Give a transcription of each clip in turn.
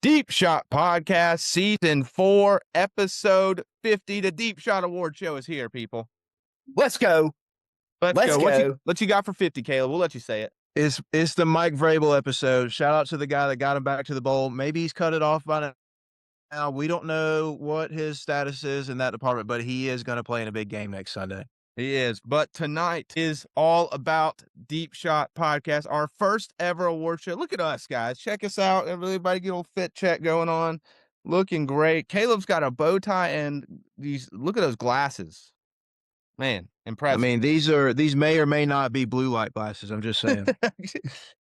Deep Shot Podcast, Season 4, Episode 50. The Deep Shot Award Show is here, people. Let's go. Let's go. What you got for 50, Caleb? We'll let you say it. It's the Mike Vrabel episode. Shout out to the guy that got him back to the bowl. Maybe he's cut it off by now. We don't know what his status is in that department, but he is going to play in a big game next Sunday. He is. But tonight is all about Deep Shot Podcast, our first ever award show. Look at us, guys. Check us out. Everybody get a little fit check going on. Looking great. Caleb's got a bow tie and look at those glasses. Man, impressive. I mean, these may or may not be blue light glasses. I'm just saying.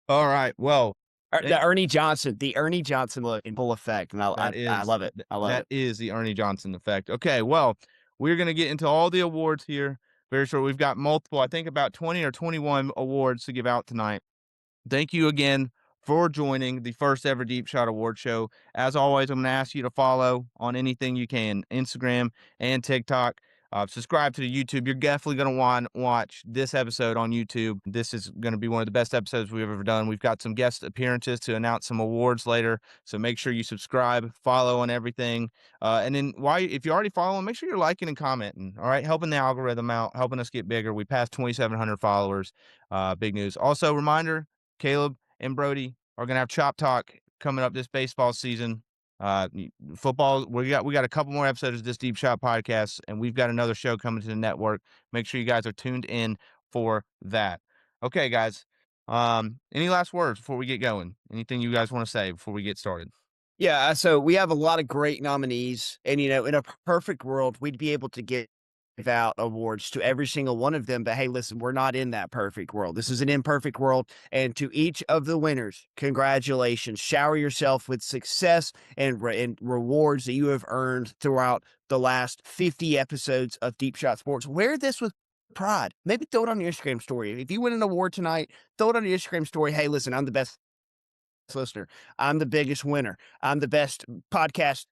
All right. Well, the Ernie Johnson look in full effect. And I love it. That is the Ernie Johnson effect. Okay. Well, we're going to get into all the awards here very short. We've got multiple, I think about 20 or 21 awards to give out tonight. Thank you again for joining the first ever Deep Shot Award Show. As always, I'm going to ask you to follow on anything you can, Instagram and TikTok. Subscribe to the YouTube. You're definitely going to want to watch this episode on YouTube. This is going to be one of the best episodes we've ever done. We've got some guest appearances to announce some awards later. So make sure you subscribe, follow on everything. And then if you're already following, make sure you're liking and commenting. All right. Helping the algorithm out, helping us get bigger. We passed 2,700 followers. Big news. Also, reminder, Caleb and Brody are going to have Chop Talk coming up this baseball season. Football, we got a couple more episodes of this Deep Shot Podcast, and we've got another show coming to the network. Make sure you guys are tuned in for that. Okay, guys. Any last words before we get going? Anything you guys want to say before we get started? Yeah, so we have a lot of great nominees, and in a perfect world, we'd be able to give out awards to every single one of them. But hey, listen, we're not in that perfect world. This is an imperfect world. And to each of the winners, congratulations. Shower yourself with success and rewards that you have earned throughout the last 50 episodes of Deep Shot Sports. Wear this with pride. Maybe throw it on your Instagram story. If you win an award tonight, throw it on your Instagram story. Hey, listen, I'm the best listener. I'm the biggest winner. I'm the best podcast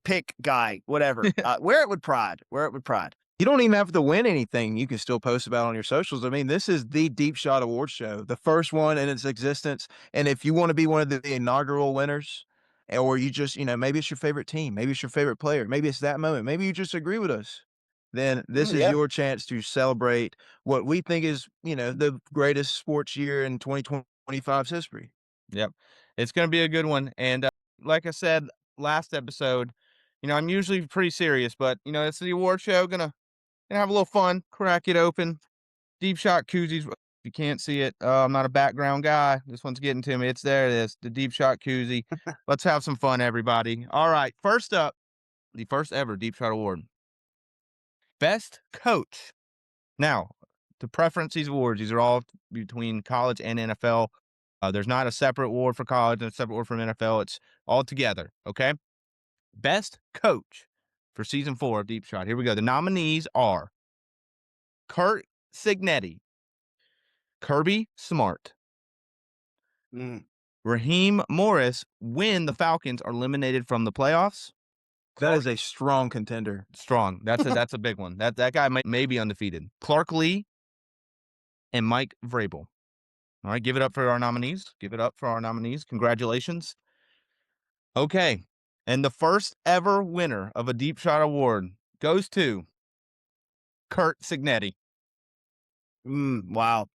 pick guy, whatever. Wear it with pride. You don't even have to win anything. You can still post about it on your socials. I mean, this is the Deep Shot Award Show, the first one in its existence. And if you want to be one of the inaugural winners, or you just, maybe it's your favorite team, maybe it's your favorite player, maybe it's that moment, maybe you just agree with us, then this is your chance to celebrate what we think is, the greatest sports year in 2025's history. Yep. It's going to be a good one. And like I said, last episode, I'm usually pretty serious, but, it's the award show. Gonna have a little fun, crack it open. Deep Shot koozies. If you can't see it, I'm not a background guy. This one's getting to me. There it is, the Deep Shot koozie. Let's have some fun, everybody. All right. First up, the first ever Deep Shot Award. Best Coach. Now, to preference these awards, these are all between college and NFL. There's not a separate award for college and a separate award for NFL. It's all together, okay? Best Coach for Season 4 of Deep Shot. Here we go. The nominees are Curt Cignetti, Kirby Smart, Raheem Morris when the Falcons are eliminated from the playoffs. That is a strong contender. Strong. That's a big one. That guy may be undefeated. Clark Lee and Mike Vrabel. All right, give it up for our nominees. Congratulations. Okay, and the first ever winner of a Deep Shot Award goes to Curt Cignetti. Wow.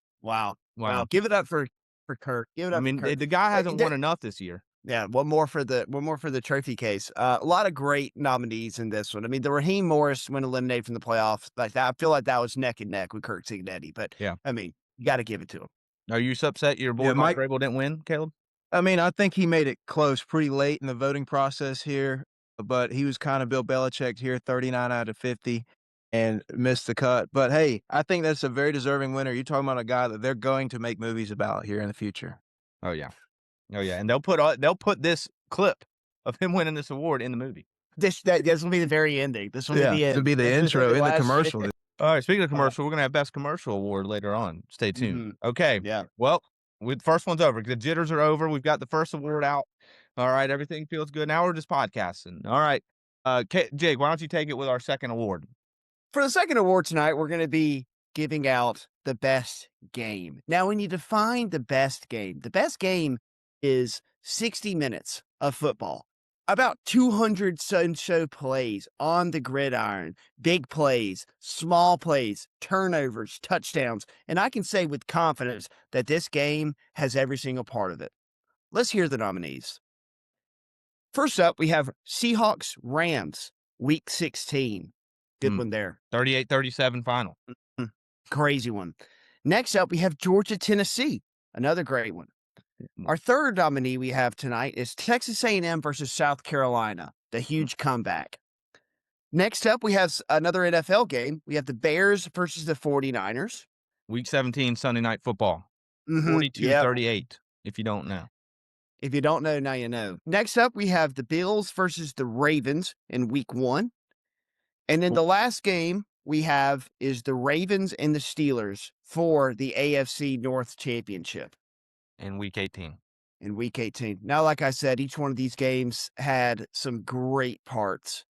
Give it up for Curt. Give it up. I mean, the guy hasn't won enough this year. Yeah, one more for the trophy case. A lot of great nominees in this one. I mean, the Raheem Morris when eliminated from the playoffs, like that, I feel like that was neck and neck with Curt Cignetti. But yeah, I mean, you got to give it to him. Are you upset your boy Mike Vrabel didn't win, Caleb? I mean, I think he made it close pretty late in the voting process here, but he was kind of Bill Belichick here, 39 out of 50, and missed the cut. But hey, I think that's a very deserving winner. You're talking about a guy that they're going to make movies about here in the future. Oh yeah, and they'll put this clip of him winning this award in the movie. This will be the very ending. This will be the end. This will be the intro in the commercial. All right, speaking of commercial, we're going to have Best Commercial Award later on. Stay tuned. Okay. Yeah. Well, the first one's over. The jitters are over. We've got the first award out. All right, everything feels good. Now we're just podcasting. All right. Jake, why don't you take it with our second award? For the second award tonight, we're going to be giving out the best game. Now, when you define the best game is 60 minutes of football. About 200 so plays on the gridiron, big plays, small plays, turnovers, touchdowns. And I can say with confidence that this game has every single part of it. Let's hear the nominees. First up, we have Seahawks Rams, week 16. Good one there. 38-37 final. Crazy one. Next up, we have Georgia Tennessee, another great one. Our third nominee we have tonight is Texas A&M versus South Carolina, the huge comeback. Next up, we have another NFL game. We have the Bears versus the 49ers. Week 17 Sunday Night Football. 42-38, if you don't know. If you don't know, now you know. Next up, we have the Bills versus the Ravens in week 1. And then the last game we have is the Ravens and the Steelers for the AFC North Championship. In week 18. In week 18. Now, like I said, each one of these games had some great parts.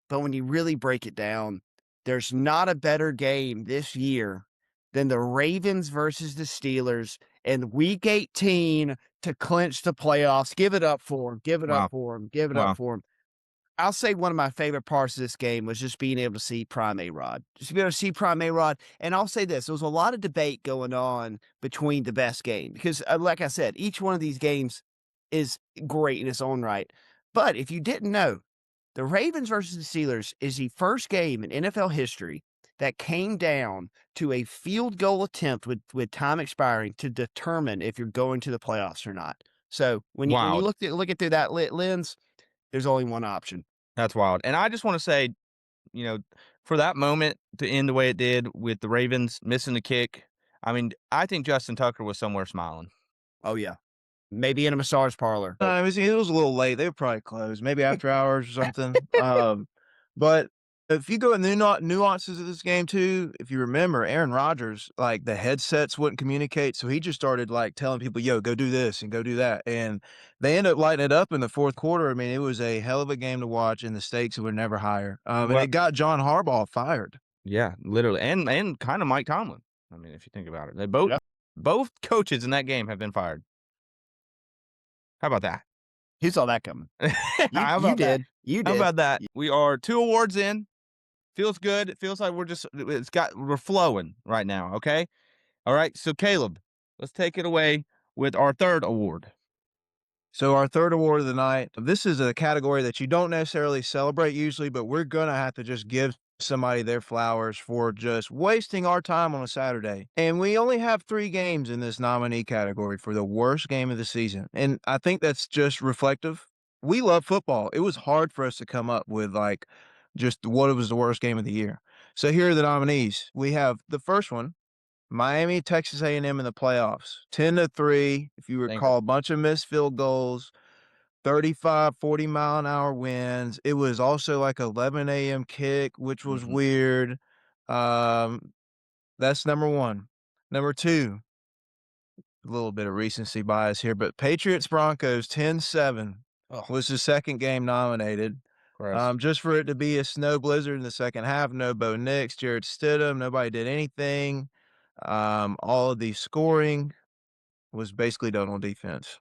But when you really break it down, there's not a better game this year than the Ravens versus the Steelers in week 18 to clinch the playoffs. Give it up for them. Give it up for them. Give it up for them. I'll say one of my favorite parts of this game was just being able to see Prime A-Rod. Just be able to see Prime A-Rod. And I'll say this, there was a lot of debate going on between the best game. Because, like I said, each one of these games is great in its own right. But if you didn't know, the Ravens versus the Steelers is the first game in NFL history that came down to a field goal attempt with time expiring to determine if you're going to the playoffs or not. So when you look at through that lens, there's only one option. That's wild. And I just want to say, for that moment to end the way it did with the Ravens missing the kick, I mean, I think Justin Tucker was somewhere smiling. Oh, yeah. Maybe in a massage parlor. It was a little late. They were probably closed, maybe after hours or something. But if you go in the nuances of this game too, if you remember, Aaron Rodgers, like the headsets wouldn't communicate, so he just started like telling people, "Yo, go do this and go do that," and they ended up lighting it up in the fourth quarter. I mean, it was a hell of a game to watch, and the stakes were never higher. And it got John Harbaugh fired. Yeah, literally, and kind of Mike Tomlin. I mean, if you think about it, they both coaches in that game have been fired. How about that? Who saw that coming? You did. You did. How about that? We are 2 awards in. Feels good. It feels like we're flowing right now. Okay. All right. So Caleb, let's take it away with our third award. So our third award of the night, this is a category that you don't necessarily celebrate usually, but we're going to have to just give somebody their flowers for just wasting our time on a Saturday. And we only have 3 games in this nominee category for the worst game of the season. And I think that's just reflective. We love football. It was hard for us to come up with like just what was the worst game of the year. So here are the nominees. We have the first one, Miami, Texas A&M in the playoffs, 10-3. If you recall, a bunch of missed field goals, 35, 40-mile-an-hour winds. It was also like 11 a.m. kick, which was weird. That's number 1. Number 2, a little bit of recency bias here, but Patriots-Broncos 10-7 was the second game nominated. Just for it to be a snow blizzard in the second half, no Bo Nix, Jared Stidham, nobody did anything. All of the scoring was basically done on defense.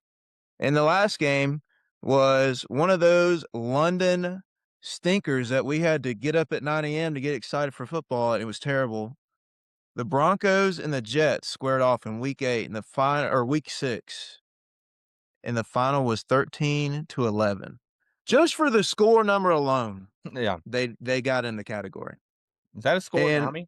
And the last game was one of those London stinkers that we had to get up at 9 a.m. to get excited for football, and it was terrible. The Broncos and the Jets squared off in week 8 in the final, or week 6. And the final was 13-11. Just for the score number alone. Yeah. They got in the category. Is that a score, Tommy?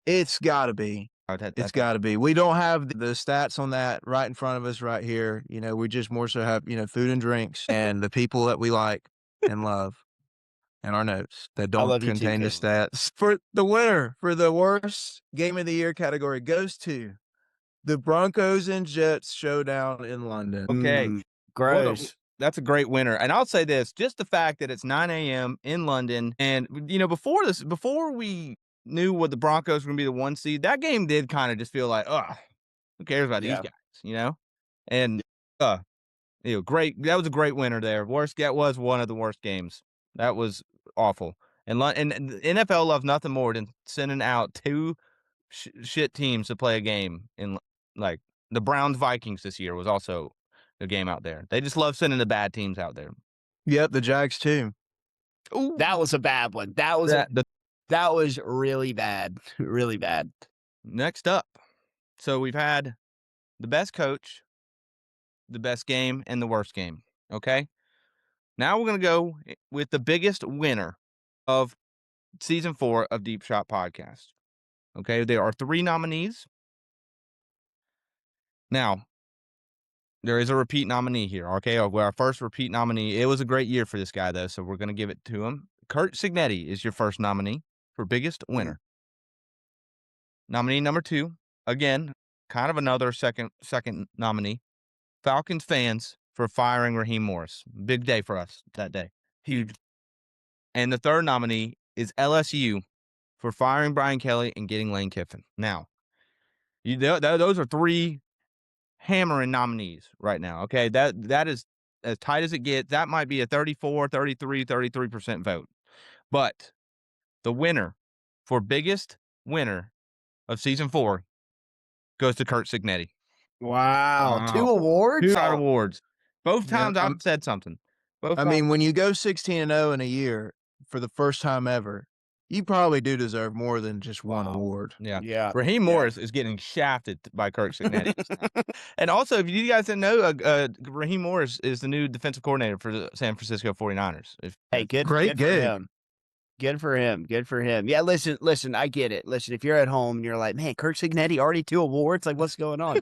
It's gotta be. It's got to be. We don't have the stats on that right in front of us right here. We just more so have, food and drinks and the people that we like and love and our notes that don't contain the stats. For the winner for the worst game of the year category goes to the Broncos and Jets showdown in London. Okay. Gross. That's a great winner. And I'll say this, just the fact that it's 9 a.m. in London and, before we knew what the Broncos were going to be the 1 seed, that game did kind of just feel like, who cares about these guys, And, great. That was a great winner there. That was one of the worst games. That was awful. And the NFL loves nothing more than sending out 2 shit teams to play a game in, like, the Browns Vikings this year was also the game out there. They just love sending the bad teams out there. Yep, the Jags too. Ooh, That was a bad one. That was really bad. Really bad. next up. So we've had the best coach, the best game, and the worst game. Okay. Now we're going to go with the biggest winner of season 4 of Deep Shot Podcast. Okay. There are 3 nominees. Now, there is a repeat nominee here. Okay. Our first repeat nominee. It was a great year for this guy, though. So we're going to give it to him. Kurt Signetti is your first nominee for biggest winner. Nominee number 2, again, kind of another second nominee. Falcons fans for firing Raheem Morris. Big day for us that day. Huge. And the third nominee is LSU for firing Brian Kelly and getting Lane Kiffin. Now, those are 3 hammering nominees right now. Okay, that is as tight as it gets. That might be a 34, 33, 33% vote. But the winner for biggest winner of season 4 goes to Kurt Signetti. Wow. 2 Wow. awards? 2 awards. Both times Yeah, I've said something. Both I times. mean, when you go 16-0 in a year for the first time ever, you probably do deserve more than just one award. Yeah. Yeah. Raheem Morris is getting shafted by Kirk Signetti. And also, if you guys didn't know, Raheem Morris is the new defensive coordinator for the San Francisco 49ers. Hey, good Great good for gig. him. Good for him. Good for him. Yeah, listen, I get it. Listen, if you're at home and you're like, man, Kirk Signetti already 2 awards, like what's going on?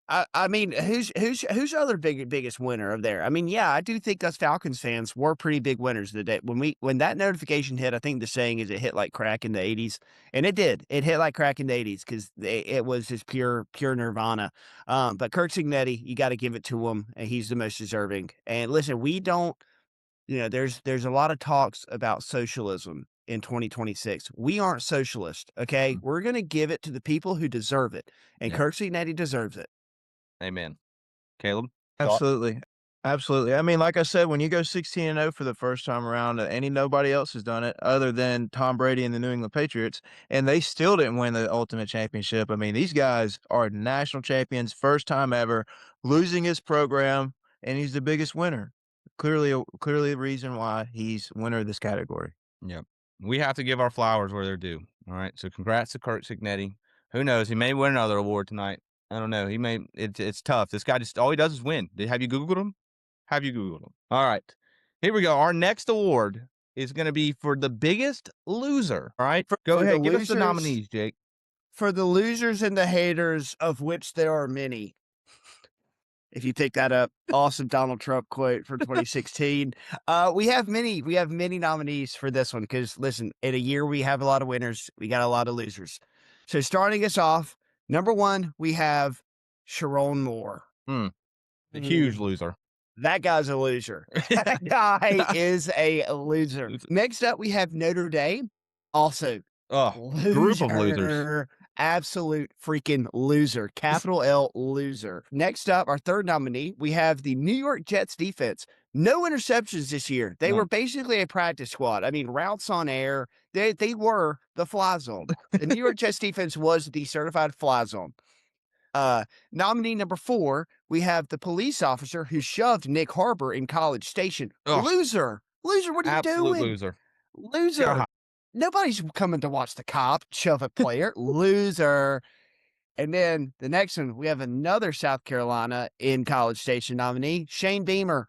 I mean, who's other biggest winner of there? I mean, yeah, I do think us Falcons fans were pretty big winners the day when that notification hit. I think the saying is it hit like crack in the 80s, and it did. It hit like crack in the 80s because it was just pure nirvana. But Kirk Signetti, you got to give it to him, and he's the most deserving. And listen, we don't. There's a lot of talks about socialism in 2026. We aren't socialist, okay? We're going to give it to the people who deserve it, and Kirk Signetti deserves it. Amen. Caleb? Absolutely. Absolutely. I mean, like I said, when you go 16-0 for the first time around, nobody else has done it other than Tom Brady and the New England Patriots, and they still didn't win the ultimate championship. I mean, these guys are national champions, first time ever, losing his program, and he's the biggest winner. Clearly the reason why he's winner of this category. Yep. We have to give our flowers where they're due. All right. So congrats to Kurt Signetti. Who knows? He may win another award tonight. I don't know. He may. It's tough. This guy just all he does is win. Have you Googled him? Have you Googled him? All right. Here we go. Our next award is going to be for the biggest loser. All right. Go for ahead. the Give us the losers- nominees, Jake. For the losers and the haters, of which there are many. If you pick that up, awesome Donald Trump quote from 2016. We have many nominees for this one because listen, in a year we have a lot of winners, we got a lot of losers. So starting us off, number 1, we have Sharon Moore. A huge loser. That guy's a loser. That guy is a loser. Next up, we have Notre Dame. Also, Group of losers. loser. Absolute freaking loser. Capital L loser. Next up, our third nominee, we have the New York Jets defense. No interceptions this year. They were basically a practice squad. I mean, routes on air. They were the fly zone. The New York Jets defense was the certified fly zone. Nominee number 4, we have the police officer who shoved Nick Harbor in College Station. Loser. Loser, what are you Absolute doing? loser. Loser. God. Nobody's coming to watch the cop shove a player. Loser. And then the next one, we have another South Carolina in College Station nominee, Shane Beamer.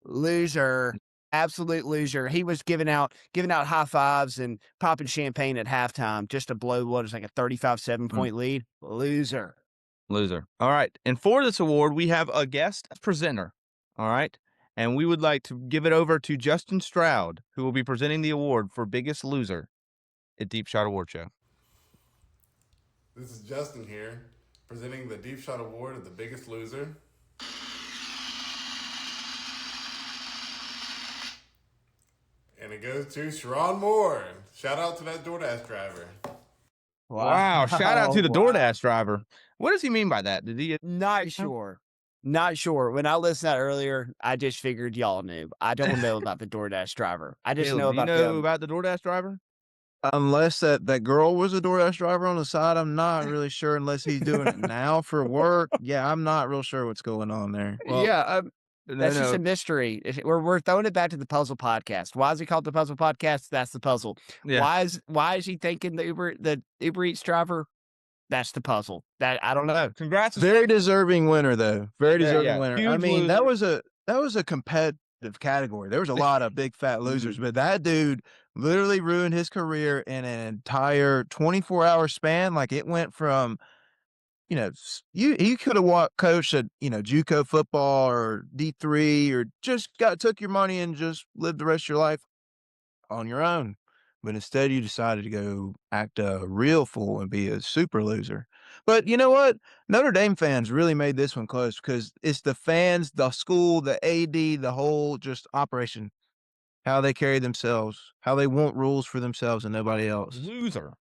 Loser. Absolute loser. He was giving out high fives and popping champagne at halftime just to blow what is like a 35-7 point lead. Loser. Loser. All right. And for this award, we have a guest presenter. All right. And we would like to give it over to Justin Stroud, who will be presenting the award for biggest loser at Deep Shot Award Show. This is Justin here, presenting the Deep Shot Award of the biggest loser. And it goes to Sharon Moore. Shout out to that DoorDash driver. Wow. Shout out to the DoorDash driver. What does he mean by that? Did he? Not sure. Not sure. When I listened to that earlier, I just figured y'all knew. I don't know about the DoorDash driver. I just Caleb, know do you about know them. about the DoorDash driver? Unless that girl was a DoorDash driver on the side, I'm not really sure unless he's doing it now for work. Yeah, I'm not real sure what's going on there. Well, Yeah, no, that's just a no. mystery. We're throwing it back to the puzzle podcast. Why is he called the puzzle podcast? That's the puzzle. Yeah. Why is he thinking the Uber Eats driver? That's the puzzle. That I don't know. Congrats. Very deserving winner, though. Very deserving yeah. winner. I Huge mean, loser. that was a competitive category. There was a lot of big fat losers, but that dude literally ruined his career in an entire 24-hour span. Like it went from, you could have coached at, JUCO football or D3 or just took your money and just lived the rest of your life on your own. But instead, you decided to go act a real fool and be a super loser. But you know what? Notre Dame fans really made this one close because it's the fans, the school, the AD, the whole just operation, how they carry themselves, how they want rules for themselves and nobody else. Loser.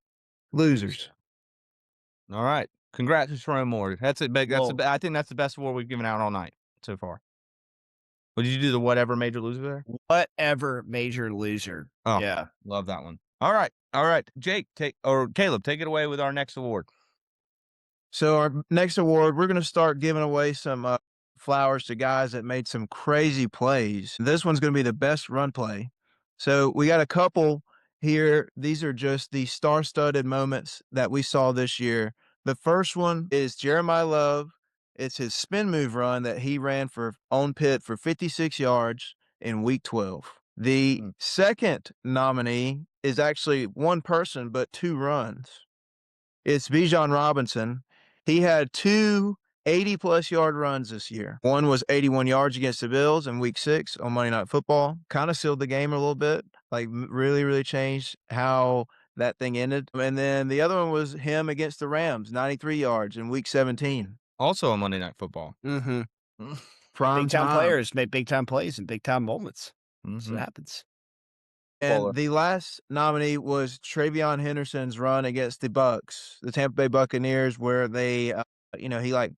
Losers. All right. Congrats to Sharon Moore. That's it. Well- I think that's the best award we've given out all night so far. What did you do? The whatever major loser there? Whatever major loser. Oh, Yeah. love that one. All right. All right. Jake, Caleb, take it away with our next award. So our next award, we're going to start giving away some flowers to guys that made some crazy plays. This one's going to be the best run play. So we got a couple here. These are just the star-studded moments that we saw this year. The first one is Jeremiah Love. It's his spin move run that he ran on Pitt for 56 yards in week 12. The second nominee is actually one person, but two runs. It's Bijan Robinson. He had two 80-plus yard runs this year. One was 81 yards against the Bills in week 6 on Monday Night Football. Kind of sealed the game a little bit, like really, really changed how that thing ended. And then the other one was him against the Rams, 93 yards in week 17. Also on Monday Night Football. Mm-hmm. Prime Big time time. players make big time plays and big time moments. Mhm. So it happens. And the last nominee was Travion Henderson's run against the Bucks, the Tampa Bay Buccaneers, where they, he like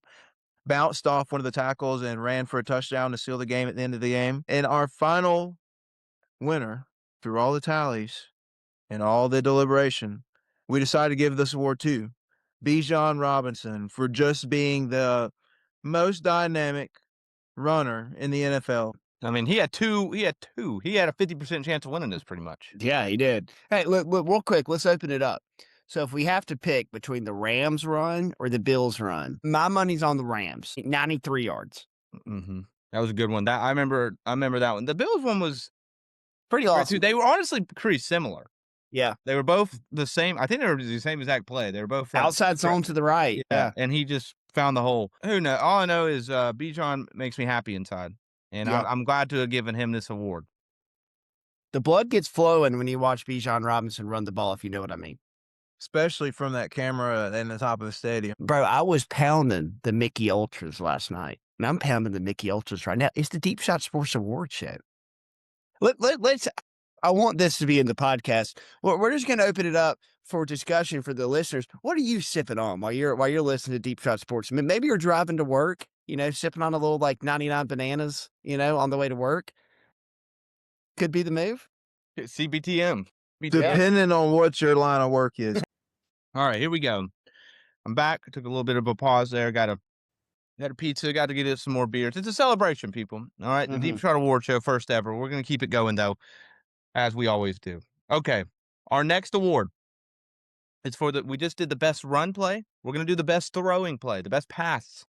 bounced off one of the tackles and ran for a touchdown to seal the game at the end of the game. And our final winner, through all the tallies and all the deliberation, we decided to give this award to Bijan Robinson for just being the most dynamic runner in the NFL. I mean, he had two. He had a 50% chance of winning this pretty much. Yeah, he did. Hey, look, real quick, let's open it up. So if we have to pick between the Rams run or the Bills run, my money's on the Rams. 93 yards. Mm-hmm. That was a good one. I remember that one. The Bills one was Pretty great, awesome. too. They were honestly pretty similar. Yeah. They were both the same. I think they were the same exact play. They were both Outside zone to the right. Yeah. And he just found the hole. Who knows? All I know is Bijan makes me happy inside. And Yep. I'm glad to have given him this award. The blood gets flowing when you watch Bijan Robinson run the ball, if you know what I mean. Especially from that camera in the top of the stadium. Bro, I was pounding the Mickey Ultras last night. And I'm pounding the Mickey Ultras right now. It's the Deep Shot Sports Award show. Let's. I want this to be in the podcast. We're just going to open it up for discussion for the listeners. What are you sipping on while you're listening to Deep Shot Sports? I mean, maybe you're driving to work, sipping on a little like 99 bananas, on the way to work. Could be the move. CBTM. Depending on what your line of work is. All right, here we go. I'm back. I took a little bit of a pause there. Got a pizza. Got to get us some more beers. It's a celebration, people. All right, the Deep Shot Award Show, first ever. We're going to keep it going, though, as we always do. Okay, our next award is we just did the best run play. We're going to do the best throwing play, the best pass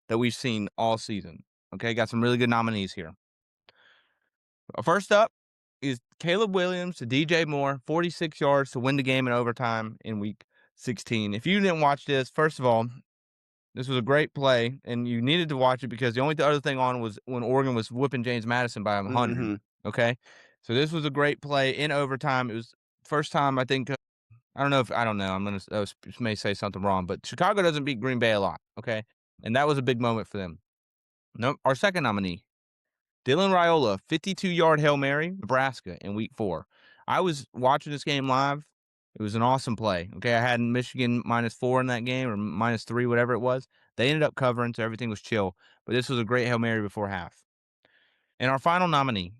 that we've seen all season. Okay, got some really good nominees here. First up is Caleb Williams to DJ Moore, 46 yards to win the game in overtime in week 16. If you didn't watch this, first of all, this was a great play, and you needed to watch it because the only other thing on was when Oregon was whooping James Madison by 100. Okay, so this was a great play in overtime. It was first time I think. I don't know. I'm gonna may say something wrong, but Chicago doesn't beat Green Bay a lot. Okay, and that was a big moment for them. No, our second nominee, Dylan Raiola, 52-yard Hail Mary, Nebraska in week 4. I was watching this game live. It was an awesome play. Okay, I had Michigan -4 in that game or -3, whatever it was. They ended up covering, so everything was chill. But this was a great Hail Mary before half. And our final nominee,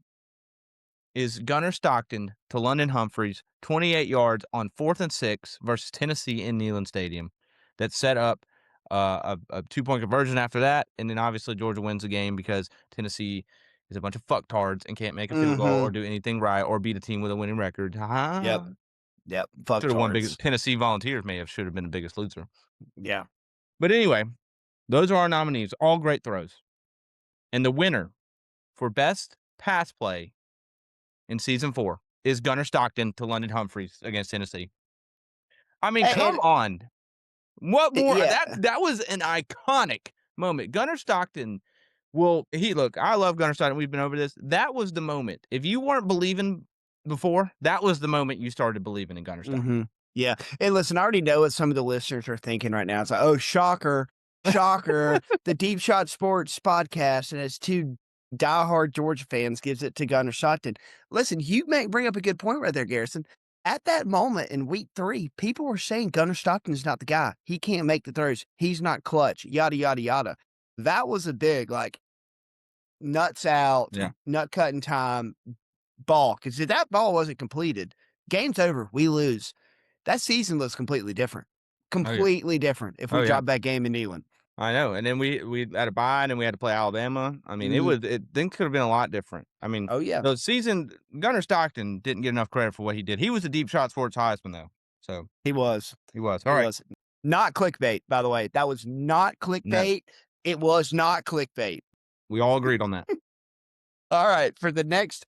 is Gunnar Stockton to London Humphreys, 28 yards on 4th and 6 versus Tennessee in Neyland Stadium. That set up a 2-point conversion after that, and then obviously Georgia wins the game because Tennessee is a bunch of fucktards and can't make a field goal or do anything right or beat a team with a winning record. Yep. Fuck Should have won big. tards. Tennessee Volunteers should have been the biggest loser. Yeah. But anyway, those are our nominees. All great throws. And the winner for best pass play in season 4 is Gunnar Stockton to London Humphreys against Tennessee. I mean, come on. What more? Yeah. That was an iconic moment. Gunnar Stockton look, I love Gunnar Stockton. We've been over this. That was the moment. If you weren't believing before, that was the moment you started believing in Gunnar Stockton. Yeah. And listen, I already know what some of the listeners are thinking right now. It's like, oh, shocker, the Deep Shot Sports podcast and its 2 diehard Georgia fans gives it to Gunnar Stockton. Listen, you bring up a good point right there, Garrison. At that moment in week 3, people were saying Gunnar Stockton is not the guy. He can't make the throws. He's not clutch, yada, yada, yada. That was a big, like, nuts out, nut cutting time ball. Because if that ball wasn't completed, game's over. We lose. That season looks completely different. Completely different if we dropped that game in Neyland. I know. And then we had a bye, and then we had to play Alabama. I mean, things could have been a lot different. I mean, the season, Gunnar Stockton didn't get enough credit for what he did. He was a Deep Shot Sports Heisman, though. So he was. All right. Not clickbait, by the way. That was not clickbait. No. It was not clickbait. We all agreed on that. All right, for the next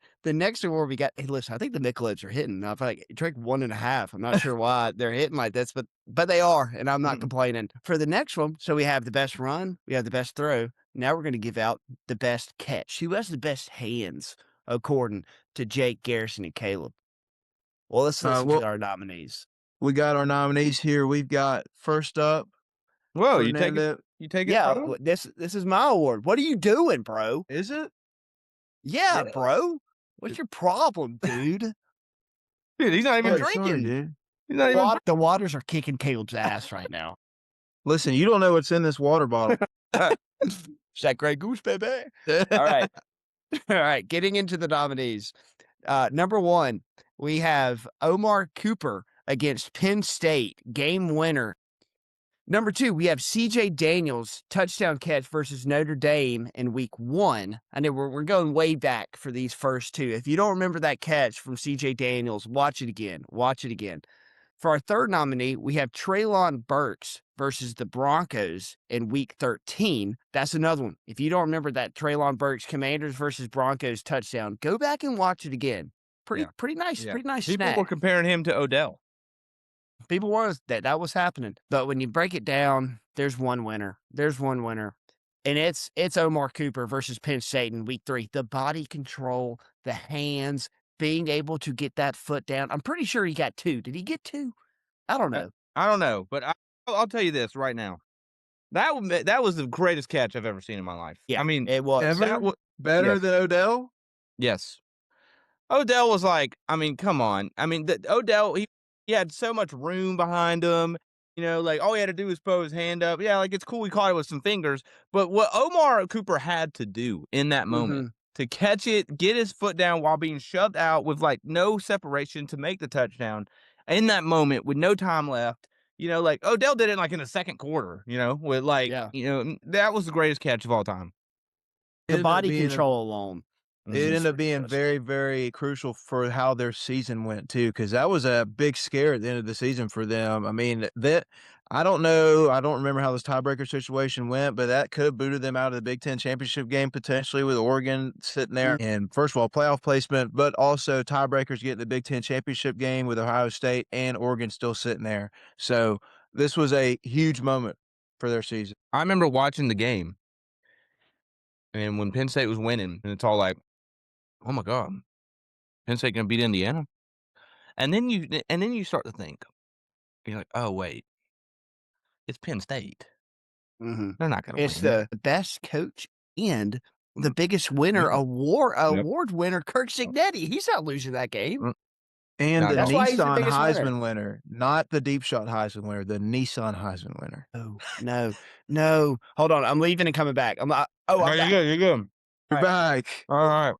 award we got. Hey, listen, I think the Michelobs are hitting. I feel like drink 1.5. I'm not sure why they're hitting like this, but they are, and I'm not complaining. For the next one, so we have the best run, we have the best throw. Now we're going to give out the best catch. Who has the best hands, according to Jake, Garrison, and Caleb? Well, let's listen to our nominees. We got our nominees here. We've got first up. Whoa, you take it. You take it. Yeah, bro? this is my award. What are you doing, bro? Is it? Yeah, bro. What's your problem, dude? Dude, he's not even drinking. Sorry, dude. He's not even. The waters are kicking Caleb's ass right now. Listen, you don't know what's in this water bottle. It's that Grey Goose, baby. All right. All right. Getting into the nominees. Number 1, we have Omar Cooper against Penn State, game winner. Number 2, we have C.J. Daniels touchdown catch versus Notre Dame in week 1. I know we're going way back for these first 2. If you don't remember that catch from C.J. Daniels, watch it again. Watch it again. For our third nominee, we have Treylon Burks versus the Broncos in week 13. That's another one. If you don't remember that Treylon Burks Commanders versus Broncos touchdown, go back and watch it again. Pretty nice. Yeah. Pretty nice. People snack. were comparing him to Odell. People was that was happening. But when you break it down, there's one winner. And it's Omar Cooper versus Penn State in week 3. The body control, the hands, being able to get that foot down. I'm pretty sure he got 2. Did he get 2? I don't know. I don't know, but I'll tell you this right now. That was the greatest catch I've ever seen in my life. Yeah, I mean, it was. Better than Odell? Yes. Odell was like, I mean, come on. I mean, Odell, he had so much room behind him. You know, like all he had to do was throw his hand up. Yeah, like it's cool he caught it with some fingers. But what Omar Cooper had to do in that moment to catch it, get his foot down while being shoved out with like no separation to make the touchdown in that moment with no time left. You know, like Odell did it like in the second quarter, you know, with like, you know, that was the greatest catch of all time. The body control alone. It ended up being very, very crucial for how their season went too, because that was a big scare at the end of the season for them. I mean, I don't know, I don't remember how this tiebreaker situation went, but that could have booted them out of the Big Ten championship game potentially with Oregon sitting there. And first of all, playoff placement, but also tiebreakers get the Big Ten championship game with Ohio State and Oregon still sitting there. So this was a huge moment for their season. I remember watching the game, and when Penn State was winning, and it's all like, oh my God, Penn State gonna beat Indiana, and then you start to think, you're like, oh wait, it's Penn State. They're not gonna. It's the best coach and the biggest winner award winner, Kirk Cignetti. He's not losing that game. And the Nissan Heisman winner, not the Deep Shot Heisman winner, the Nissan Heisman winner. No. Hold on, I'm leaving and coming back. You're good. You're back. All right.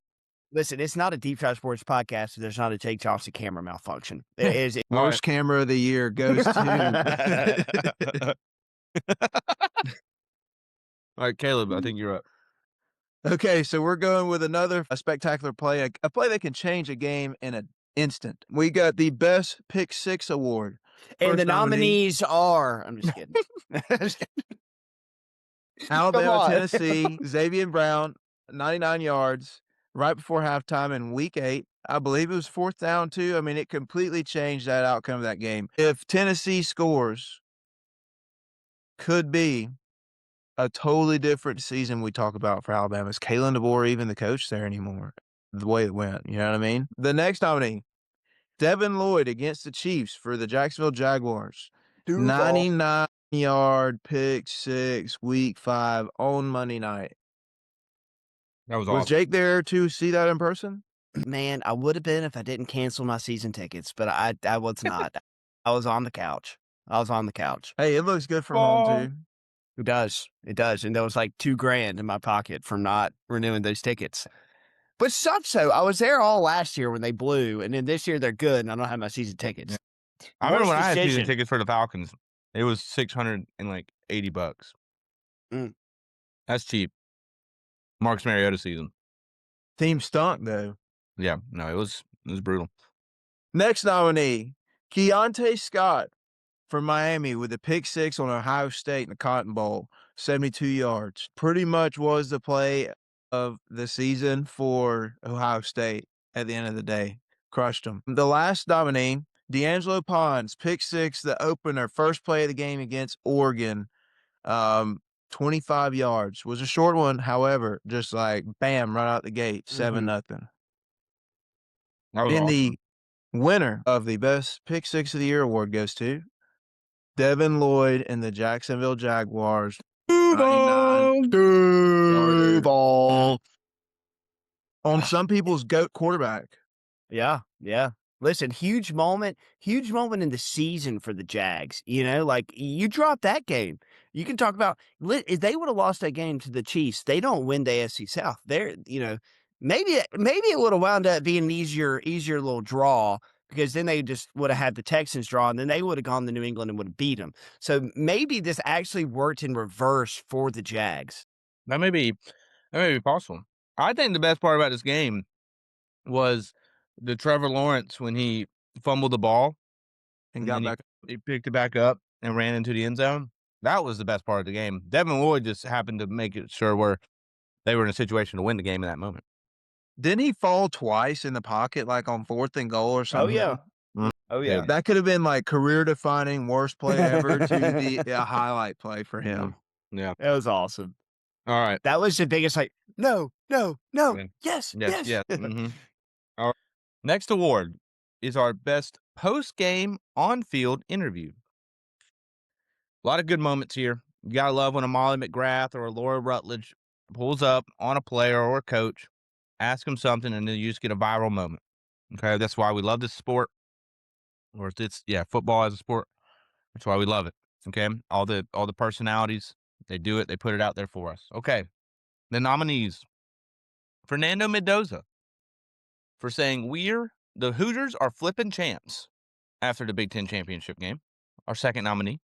Listen, it's not a Deep Shot Sports podcast if there's not a Jake Johnson camera malfunction. It is. Worst camera of the year goes to. All right, Caleb, I think you're up. Okay, so we're going with a spectacular play, a play that can change a game in an instant. We got the best pick six award. And the First nominee, nominees are. I'm just kidding. Alabama, on. Tennessee, Xavier Brown, 99 yards right before halftime in week 8. I believe it was 4th down too. I mean, it completely changed that outcome of that game. If Tennessee scores, could be a totally different season we talk about for Alabama. Is Kalen DeBoer even the coach there anymore? The way it went, you know what I mean? The next nominee, Devin Lloyd against the Chiefs for the Jacksonville Jaguars. 99-yard pick six, week 5 on Monday night. That was Was awesome. Jake there to see that in person? Man, I would have been if I didn't cancel my season tickets, but I was not. I was on the couch. Hey, it looks good from home too. It does. It does. And there was like $2,000 in my pocket from not renewing those tickets. But such so, I was there all last year when they blew, and then this year they're good, and I don't have my season tickets. I remember when I had season decision. tickets for the Falcons. It was $680. Mm. That's cheap. Marcus Mariota season. Team stunk though. Yeah, no, it was brutal. Next nominee, Keontae Scott from Miami with the pick six on Ohio State in the Cotton Bowl, 72 yards. Pretty much was the play of the season for Ohio State at the end of the day. Crushed them. The last nominee, D'Angelo Pons, pick six, the opener, first play of the game against Oregon. 25 yards. Was a short one, however, just like bam, right out the gate, 7-0. That was And awesome. the winner of the best pick six of the year award goes to Devin Lloyd and the Jacksonville Jaguars. 99 Duval. on some people's GOAT quarterback. Yeah, yeah. Listen, huge moment in the season for the Jags. You know, like you drop that game. You can talk about if they would have lost that game to the Chiefs, they don't win the AFC South. They're, maybe it would have wound up being an easier little draw because then they just would have had the Texans draw and then they would have gone to New England and would have beat them. So maybe this actually worked in reverse for the Jags. That may be possible. I think the best part about this game was the Trevor Lawrence when he fumbled the ball And got then back. he picked it back up and ran into the end zone. That was the best part of the game. Devin Lloyd just happened to make it sure where they were in a situation to win the game in that moment. Didn't he fall twice in the pocket, like on 4th and goal or something? yeah. Oh, yeah. That could have been like career-defining worst play ever to the highlight play for him. Yeah. That was awesome. All right. That was the biggest, like, no, Yeah. yes. Yes. Mm-hmm. All right. Next award is our best post-game on-field interview. A lot of good moments here. You gotta love when a Molly McGrath or a Laura Rutledge pulls up on a player or a coach, ask them something, and then you just get a viral moment. Okay, that's why we love this sport. Or it's football as a sport. That's why we love it. Okay, all the personalities, they do it. They put it out there for us. Okay, the nominees: Fernando Mendoza for saying the Hooters are flipping champs after the Big Ten championship game. Our second nominee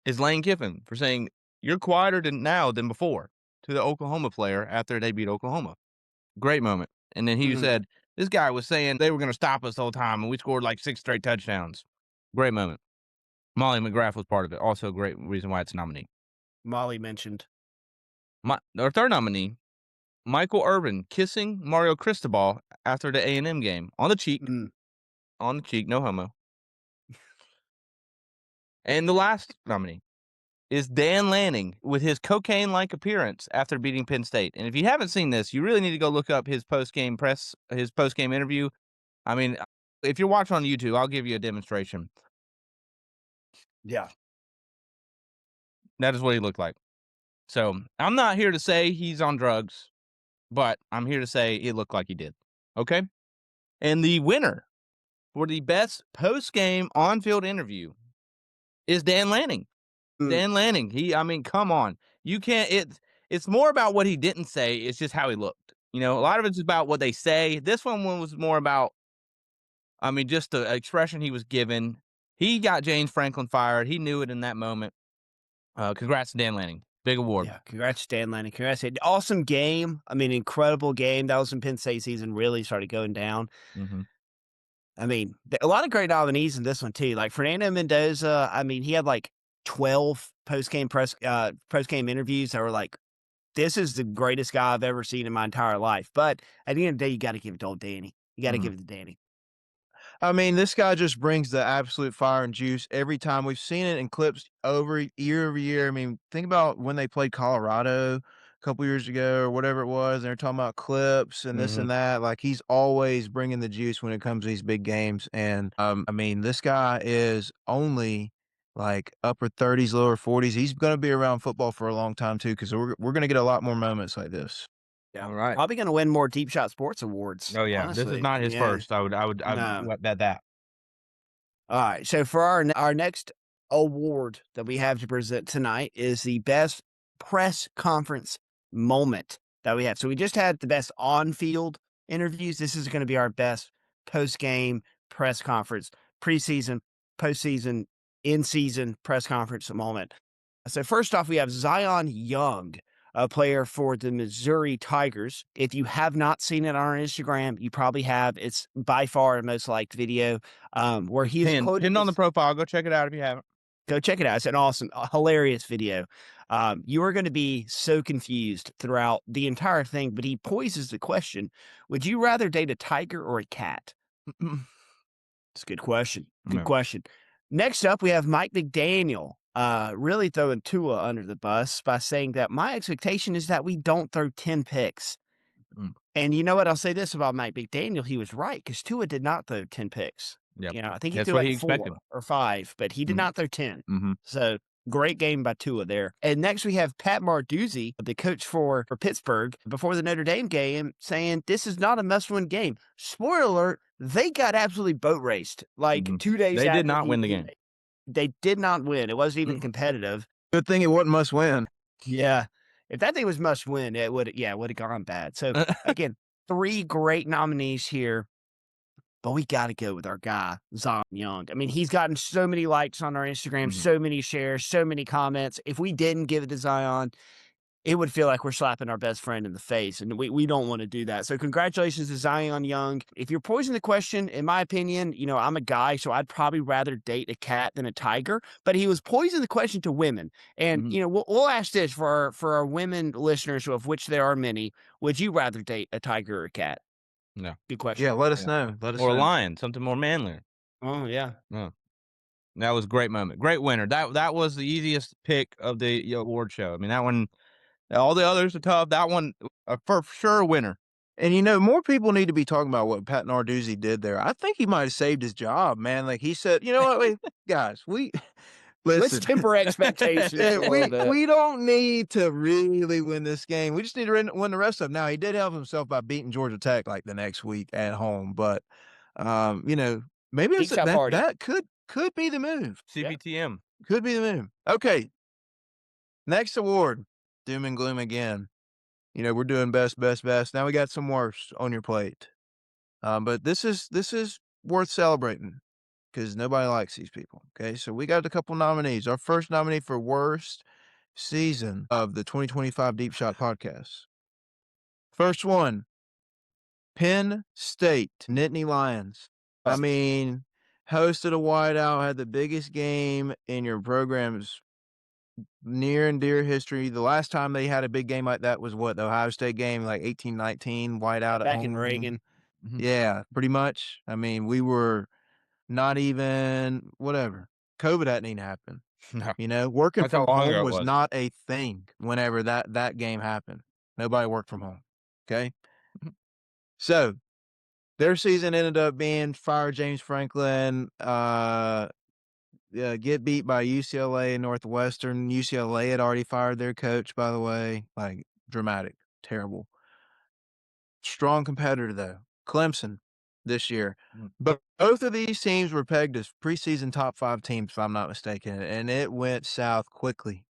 is Lane Kiffin for saying you're quieter now than before to the Oklahoma player after they beat Oklahoma. Great moment. And then he said, this guy was saying they were going to stop us the whole time, and we scored like 6 straight touchdowns. Great moment. Molly McGrath was part of it. Also a great reason why it's a nominee. Molly mentioned. Our third nominee, Michael Irvin kissing Mario Cristobal after the A&M game on the cheek. On the cheek, no homo. And the last nominee is Dan Lanning with his cocaine-like appearance after beating Penn State. And if you haven't seen this, you really need to go look up his post-game interview. I mean, if you're watching on YouTube, I'll give you a demonstration. Yeah. That is what he looked like. So I'm not here to say he's on drugs, but I'm here to say it looked like he did. Okay? And the winner for the best post-game on-field interview is Dan Lanning. Dan Lanning. Come on. You can't, it's more about what he didn't say. It's just how he looked. You know, a lot of it's about what they say. This one was more about, I mean, just the expression he was given. He got James Franklin fired. He knew it in that moment. Congrats to Dan Lanning. Big award. Yeah, congrats, Dan Lanning. Congrats. Awesome game. I mean, incredible game. That was when Penn State season really started going down. Mhm. I mean, a lot of great nominees in this one too. Like Fernando Mendoza, I mean, he had like 12 post game interviews that were like, this is the greatest guy I've ever seen in my entire life. But at the end of the day, you got to give it to old Danny. You got to Mhm. give it to Danny. I mean, this guy just brings the absolute fire and juice every time. We've seen it in clips over year. I mean, think about when they played Colorado a couple years ago or whatever it was. And they're talking about clips and this Mhm. and that. Like he's always bringing the juice when it comes to these big games. And I mean, this guy is only like upper 30s, lower 40s. He's going to be around football for a long time too, because we're going to get a lot more moments like this. Yeah. All right. Probably going to win more Deep Shot Sports Awards. Oh yeah, this is Honestly. not his Yeah. first. I'd No. bet that. All right. So for our next award that we have to present tonight is the best press conference moment that we have. So we just had the best on-field interviews. This is going to be our best post-game press conference, preseason, postseason, in-season press conference moment. So first off, we have Zion Young, a player for the Missouri Tigers. If you have not seen it on our Instagram, you probably have. It's by far the most liked video, where he is quoted. Pinned on the profile. Go check it out if you haven't. Go check it out. It's an awesome, hilarious video. You are going to be so confused throughout the entire thing, but he poses the question: would you rather date a tiger or a cat? It's a good question. Good Yeah. question. Next up, we have Mike McDaniel, really throwing Tua under the bus by saying that my expectation is that we don't throw 10 picks. Mm. And you know what? I'll say this about Mike McDaniel. He was right because Tua did not throw 10 picks. Yep. You know, I think he That's threw what like he expected. 4 or 5, but he did Mm. not throw 10. Mhm. So great game by Tua there. And next we have Pat Marduzzi, the coach for Pittsburgh, before the Notre Dame game, saying this is not a must-win game. Spoiler alert, they got absolutely boat raced like Mhm. 2 days They after did not win the game. They did not win. It wasn't even Mm. competitive. Good thing it wasn't must win. Yeah. If that thing was must win, it would have gone bad. So again, 3 great nominees here. But we got to go with our guy, Zion Young. I mean, he's gotten so many likes on our Instagram, Mhm. so many shares, so many comments. If we didn't give it to Zion, it would feel like we're slapping our best friend in the face, and we don't want to do that. So congratulations to Zion Young. If you're posing the question, in my opinion, you know, I'm a guy, so I'd probably rather date a cat than a tiger. But he was posing the question to women. And, Mhm. you know, we'll ask this for our women listeners, of which there are many. Would you rather date a tiger or a cat? No. Good question. Yeah, let us Yeah. know. Let us Or a know. lion, something more manly. Oh, yeah. Oh. That was a great moment. Great winner. That was the easiest pick of the award show. I mean, that one, all the others are tough. That one, for sure winner. And, you know, more people need to be talking about what Pat Narduzzi did there. I think he might have saved his job, man. Like he said, you know what, wait, guys, Let's listen. temper expectations Yeah, a little bit. we don't need to really win this game. We just need to win the rest of them. Now, he did help himself by beating Georgia Tech like the next week at home, but you know, maybe Deep shot party. that could be the move. CBTM. Could be the move. Okay. Next award, doom and gloom again. You know, we're doing best. Now we got some worst on your plate. But this is worth celebrating because nobody likes these people. Okay, so we got a couple nominees. Our first nominee for worst season of the 2025 Deep Shot podcast. First one, Penn State Nittany Lions. I mean, hosted a whiteout, had the biggest game in your program's near and dear history. The last time they had a big game like that was what, the Ohio State game, like 18-19, whiteout at Back in home. Reagan. Mhm. Yeah, pretty much. I mean, we were not even whatever. COVID hadn't even happened. No. You know, working That's how from long ago home it was was. not a thing whenever that game happened. Nobody worked from home. Okay. Mhm. So their season ended up being fire James Franklin, get beat by UCLA and Northwestern. UCLA had already fired their coach, by the way. Like dramatic, terrible. Strong competitor though, Clemson this year. Mm. But both of these teams were pegged as preseason top 5 teams, if I'm not mistaken, and it went south quickly.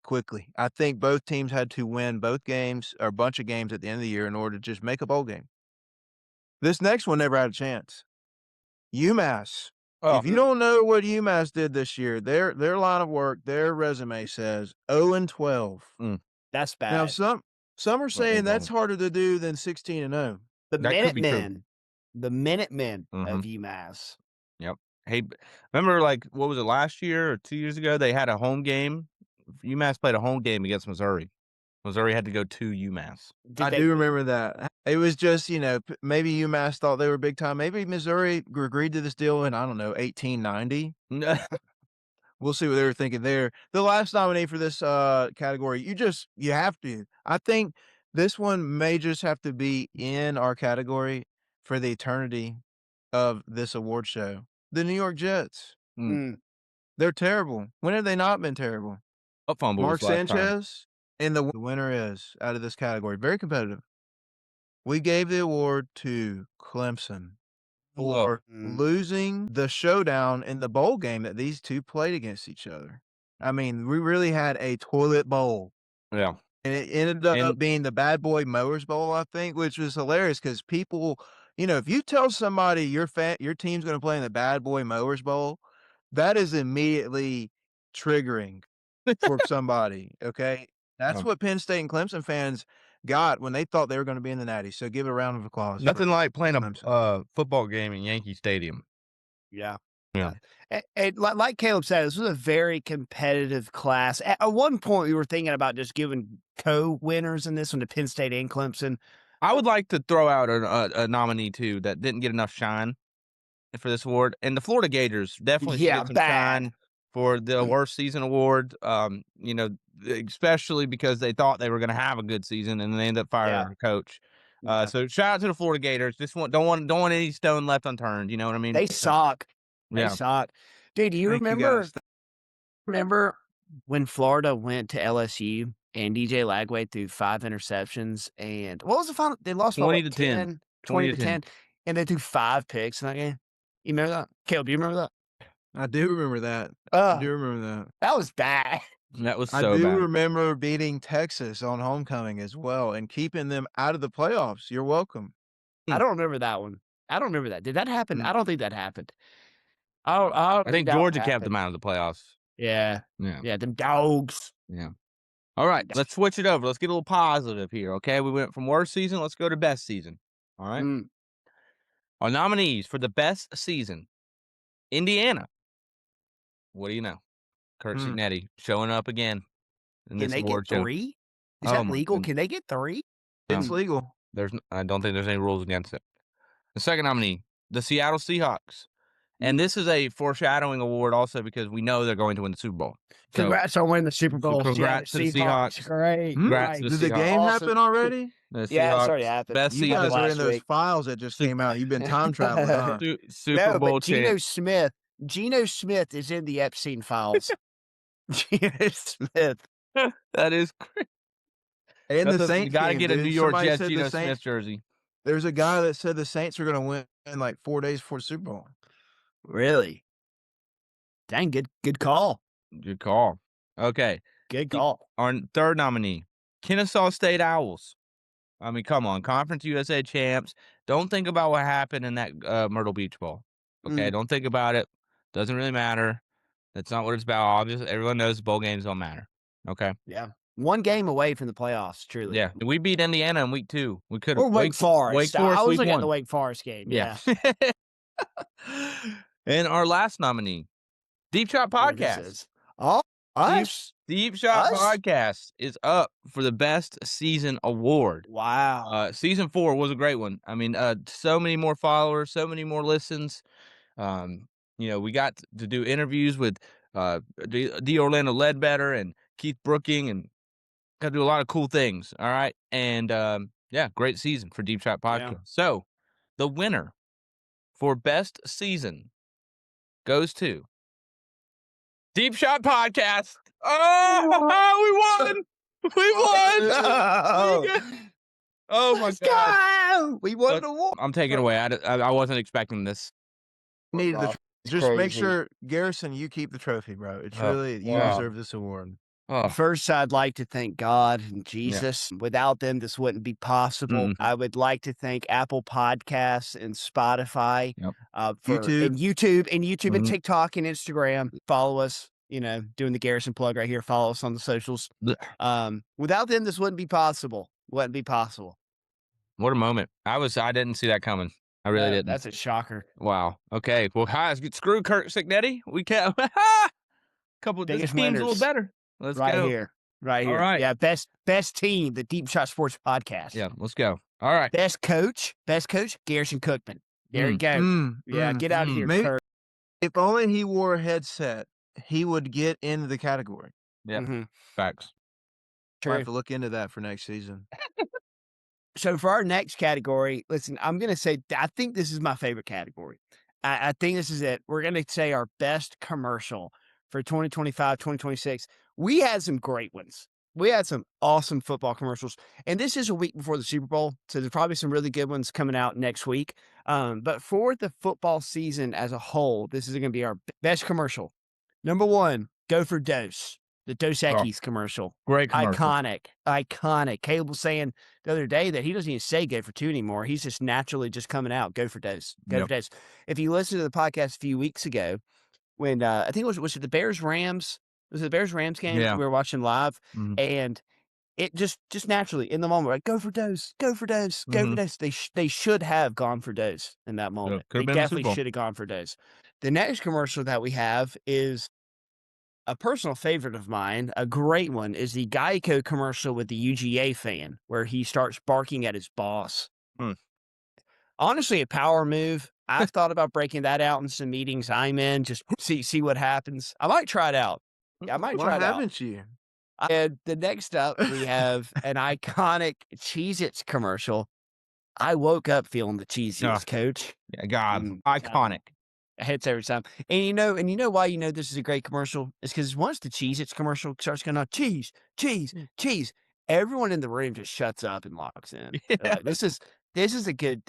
quickly. I think both teams had to win both games or a bunch of games at the end of the year in order to just make a bowl game. This next one never had a chance. UMass. Oh, If you don't know what UMass did this year, their line of work, their resume says 0-12. That's Now bad. some are saying that's well. harder to do than 16-0. The That could be true. Minutemen of Mhm. UMass. Yep. Hey, remember, like, what was it, last year or 2 years ago? They had a home game. UMass played a home game against Missouri. Missouri had to go to UMass. I do remember that. It was just, maybe UMass thought they were big time. Maybe Missouri agreed to this deal in, I don't know, 1890. We'll see what they were thinking there. The last nominee for this category, you have to. I think this one may just have to be in our category for the eternity of this award show. The New York Jets. They're terrible. When have they not been terrible? A fumble Mark was last time. Sanchez, and the winner is out of this category. Very competitive. We gave the award to Clemson for losing the showdown in the bowl game that these two played against each other. I mean, we really had a toilet bowl. Yeah. And it ended up being the Bad Boy Mowers Bowl, I think, which was hilarious because people, if you tell somebody your team's going to play in the Bad Boy Mowers Bowl, that is immediately triggering for somebody. Okay, that's what Penn State and Clemson fans got when they thought they were going to be in the Natty. So give a round of applause. Nothing like playing Clemson. a football game in Yankee Stadium. Yeah. Yeah. And like Caleb said, this was a very competitive class. At one point, we were thinking about just giving co-winners in this one to Penn State and Clemson. I would like to throw out a nominee, too, that didn't get enough shine for this award. And the Florida Gators definitely should get some shine for the worst season award, especially because they thought they were going to have a good season and they ended up firing our coach. So shout out to the Florida Gators. Don't want any stone left unturned. You know what I mean? They suck. They Yeah. suck. Dude, do you remember when Florida went to LSU and DJ Lagway threw 5 interceptions and what was the final? They lost by 20 what, to 10. 20 to 10. And they threw 5 picks in that game. You remember that? Caleb, do you remember that? I do remember that. I do remember that. That was bad. That was I so do bad. remember beating Texas on homecoming as well and keeping them out of the playoffs. You're welcome. I don't remember that one. I don't remember that. Did that happen? I don't think that happened. I think that Georgia kept happened. them out of the playoffs. Yeah. Yeah. Yeah, them dogs. Yeah. All right, let's switch it over. Let's get a little positive here, okay? We went from worst season. Let's go to best season. All right. Our nominees for the best season: Indiana. What do you know? Kurt Signetti showing up again in Can this they award get show. 3? Is that legal? Can they get 3? It's legal. I don't think there's any rules against it. The second nominee, the Seattle Seahawks. And this is a foreshadowing award also because we know they're going to win the Super Bowl. So, Congrats on winning the Super Bowl. congrats to the Seahawks. Great. Congrats to the Did the Seahawks. game happen already? The Yeah, it's Seahawks, already happened. best You season guys are in last those week. files that just came out. You've been time traveling, huh? Super No, Bowl but Geno champ. Smith is in the Epstein files. Geno Smith. That is great. And the Saints You got to game, get a dude. New York Somebody Jets said Geno the Smith Saints. jersey. There's a guy that said the Saints are going to win in like 4 days before the Super Bowl. Really? Dang, good call. Good call. Okay. Good call. Our third nominee, Kennesaw State Owls. I mean, come on, Conference USA champs. Don't think about what happened in that Myrtle Beach Bowl. Okay, don't think about it. Doesn't really matter. That's not what it's about. Obviously, everyone knows bowl games don't matter. Okay. Yeah. 1 game away from the playoffs, truly. Yeah, we beat Indiana in week 2. We could have. Or Wake Forest. Wake Forest I was week looking 1. at the Wake Forest game. Yeah. And our last nominee, Deep Shot Podcast. Oh, us? Deep Shot Us? Podcast is up for the best season award. Wow. Season 4 was a great one. I mean, so many more followers, so many more listens. We got to do interviews with D. Orlando Ledbetter and Keith Brooking, and got to do a lot of cool things. All right, and great season for Deep Shot Podcast. Yeah. So, the winner for best season goes to Deep Shot Podcast. Oh, we won! We won! Oh my god! We won the award. I'm taking it away. I wasn't expecting this. Needed the Wow. just make Crazy. sure, Garrison, you keep the trophy, bro. It's Oh, really you wow. deserve this award. Oh, First, I'd like to thank God and yeah. Jesus. Without them, this wouldn't be possible. Mm-mm. I would like to thank Apple Podcasts and Spotify Yep. for YouTube. YouTube and Mhm. TikTok and Instagram. Follow us. Doing the Garrison plug right here. Follow us on the socials. Blech. Without them, this wouldn't be possible. Wouldn't be possible. What a moment. I didn't see that coming. I really didn't. That's a shocker. Wow. Okay. Well, screw Kirk Signetti. We can't. This Biggest team's a little winners better. Let's right go. here. Right All here. right. Yeah, best team, the Deep Shot Sports Podcast. Yeah, let's go. All right. Best coach, Garrison Cookman. There you go. Yeah, get out of here, Maybe Kurt. if only he wore a headset, he would get into the category. Yeah. Mhm. Facts. I'll have True. to look into that for next season. So for our next category, listen, I'm gonna say I think this is my favorite category. I think this is it. We're gonna say our best commercial for 2025, 2026. We had some great ones. We had some awesome football commercials, and this is a week before the Super Bowl, so there's probably some really good ones coming out next week. But for the football season as a whole, this is going to be our best commercial. Number one, Go for Dose, the Dos Equis commercial. Great commercial. Iconic. Caleb was saying the other day that he doesn't even say Go for Two anymore. He's just naturally just coming out. Go for Dose. Go Yep. for Dose. If you listen to the podcast a few weeks ago, when I think was it the Bears Rams? Was it the Bears Rams game Yeah. we were watching live? Mhm. And it just naturally in the moment, like, go for Dose, go for Dose, go for Mhm. Dose. They should have gone for Dose in that moment. could've They been the Super definitely Bowl. should have gone for Dose. The next commercial that we have is a personal favorite of mine. A great one is the Geico commercial with the UGA fan, where he starts barking at his boss. Hmm. Honestly, a power move. I've thought about breaking that out in some meetings I'm in, just see what happens. I might try it out. Yeah, I might Why try it out. haven't you? And the next up, we have an iconic Cheez-Its commercial. I woke up feeling the Cheez-Its, Coach. Yeah, God. Mm, Iconic. It hits every time. And you know why you know this is a great commercial? It's because once the Cheez-Its commercial starts going on, cheese, cheese, everyone in the room just shuts up and locks in. They're Yeah. like, this is a good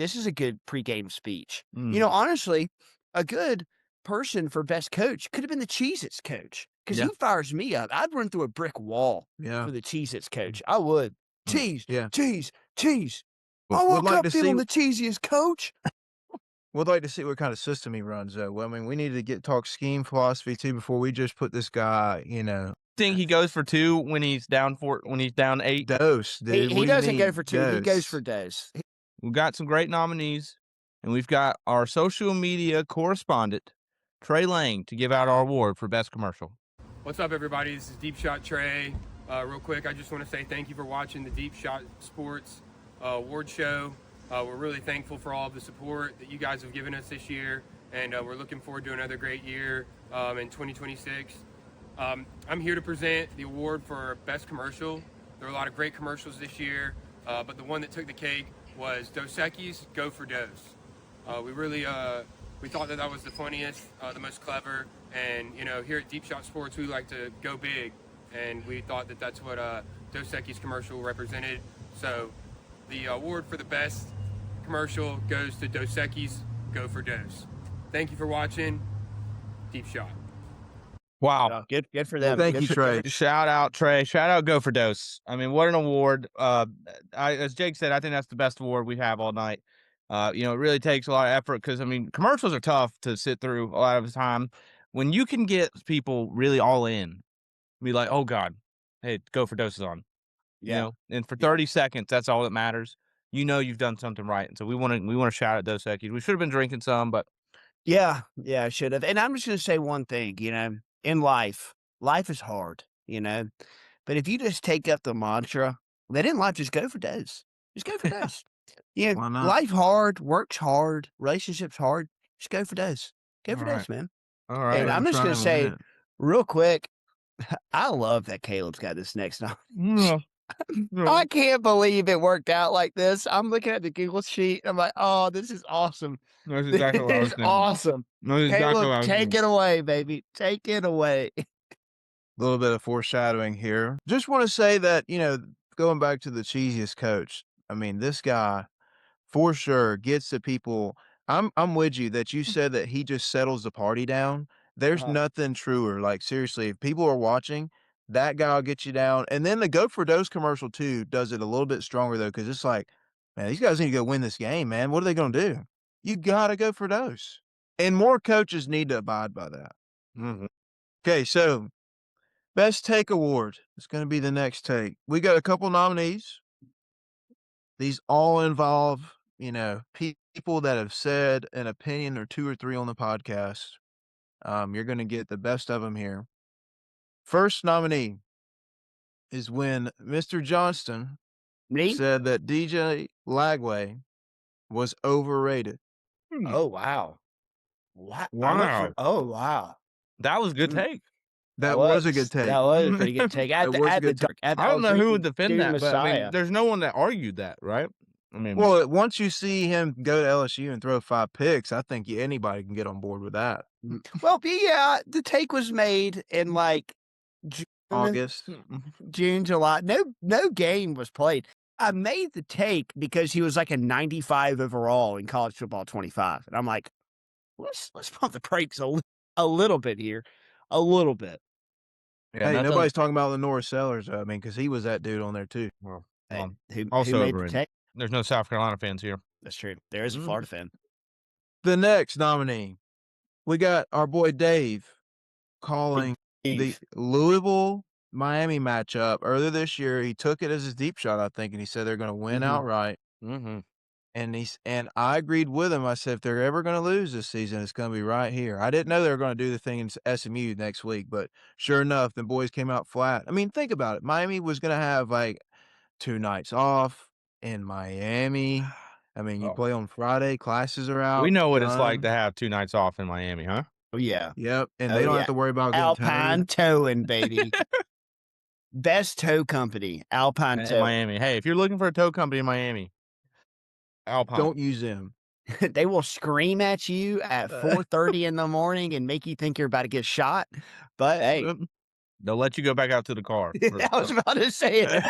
pregame speech. Mm. Honestly, a good person for best coach could have been the Cheez-Its coach, because Yeah. he fires me up. I'd run through a brick wall Yeah. for the Cheez-Its coach. I would. Cheese, Yeah. cheese. Well, I we'd woke like up to feeling see- the cheesiest, coach. We'd like to see what kind of system he runs, though. Well, I mean, we need to talk scheme philosophy too before we just put this guy, Think he goes for 2 when he's down 8. dose, dude. He What do you doesn't go mean, for 2. He goes dose? for Dose. We've got some great nominees, and we've got our social media correspondent, Trey Lang, to give out our award for best commercial. What's up, everybody? This is Deep Shot Trey. Real quick, I just want to say thank you for watching the Deep Shot Sports award show. We're really thankful for all of the support that you guys have given us this year, and we're looking forward to another great year in 2026. I'm here to present the award for Best Commercial. There were a lot of great commercials this year, but the one that took the cake was Dos Equis, Go for Dose. We thought that was the funniest, the most clever, and here at Deep Shot Sports we like to go big, and we thought that that's what Dos Equis commercial represented. So the award for the best commercial goes to Dos Equis, Go for Dose. Thank you for watching. Deep Shot. Wow. Good for them. Thank Good you, for Trey. them. Shout out, Trey. Shout out, Go for Dose. I mean, what an award. As Jake said, I think that's the best award we have all night. It really takes a lot of effort because, I mean, commercials are tough to sit through a lot of the time. When you can get people really all in, be like, oh, God, hey, Go for Dose is on. Yeah. And for 30 seconds, that's all that matters. You've done something right. And so we want to shout at Dos Equis. We should have been drinking some, but Yeah, I should have. And I'm just going to say one thing, in life is hard, but if you just take up the mantra, then in life, just go for Dose. Just go for Dose. Why not? Life hard, work's hard, relationships hard. Just go for Dose. Go for All Dose, man. all right. And I'm just going to trying say to real quick, I love that Caleb's got this next nomination. Yeah. I can't believe it worked out like this. I'm looking at the Google sheet. I'm like, oh, this is awesome. That's exactly what I This was is thinking. awesome. That's exactly what I Caleb, was take thinking. it away, baby. Take it away. little bit of foreshadowing here. Just want to say that, going back to the cheesiest coach, I mean, this guy for sure gets the people. I'm with you that you said that he just settles the party down. There's Uh-huh. nothing truer. Like seriously, if people are watching, That guy will get you down. And then the Go for Dose commercial too does it a little bit stronger though, because it's like, man, these guys need to go win this game, man. What are they going to do? You got to go for Dose. And more coaches need to abide by that. Mhm. Okay, so best take award is going to be the next take. We got a couple nominees. These all involve, people that have said an opinion or two or three on the podcast. You're going to get the best of them here. First nominee is when Mr. Johnston Me? said that DJ Lagway was overrated. Oh, wow. What? Wow. Oh, wow. That was a good Mm. take. That was a good take. That was a pretty good take. That was a good take. I don't know who would defend that, but I mean, Messiah. there's no one that argued that, right? I mean, Well, once you see him go to LSU and throw 5 picks, I think anybody can get on board with that. Well, yeah, the take was made in like August. June, July. No game was played. I made the take because he was like a 95 overall in college football 25. And I'm like, let's pump the brakes a little bit here. A little bit. yeah, Hey, nobody's talking about Lenore Sellers, I mean, because he was that dude on there too. Well, Hey, who also made the overrated. take? There's no South Carolina fans here. That's true. There is a Florida fan. The next nominee, we got our boy Dave calling the Louisville Miami matchup earlier this year. He took it as his deep shot, I think, and he said they're going to win outright. Mm-hmm. And I agreed with him. I said if they're ever going to lose this season, it's going to be right here. I didn't know they were going to do the thing in SMU next week, but sure enough, the boys came out flat. I mean, think about it. Miami was going to have like 2 nights off in Miami. I mean, you play on Friday, classes are out. We know what it's like to have 2 nights off in Miami, huh? Oh, yeah. Yep, and Oh, they don't yeah. have to worry about getting Alpine towed. Towing, baby. Best tow company, Alpine In Tow. Miami. Hey, if you're looking for a tow company in Miami, Alpine. Don't use them. They will scream at you at 4:30 in the morning and make you think you're about to get shot. But hey, They'll let you go back out to the car. I was about to say it.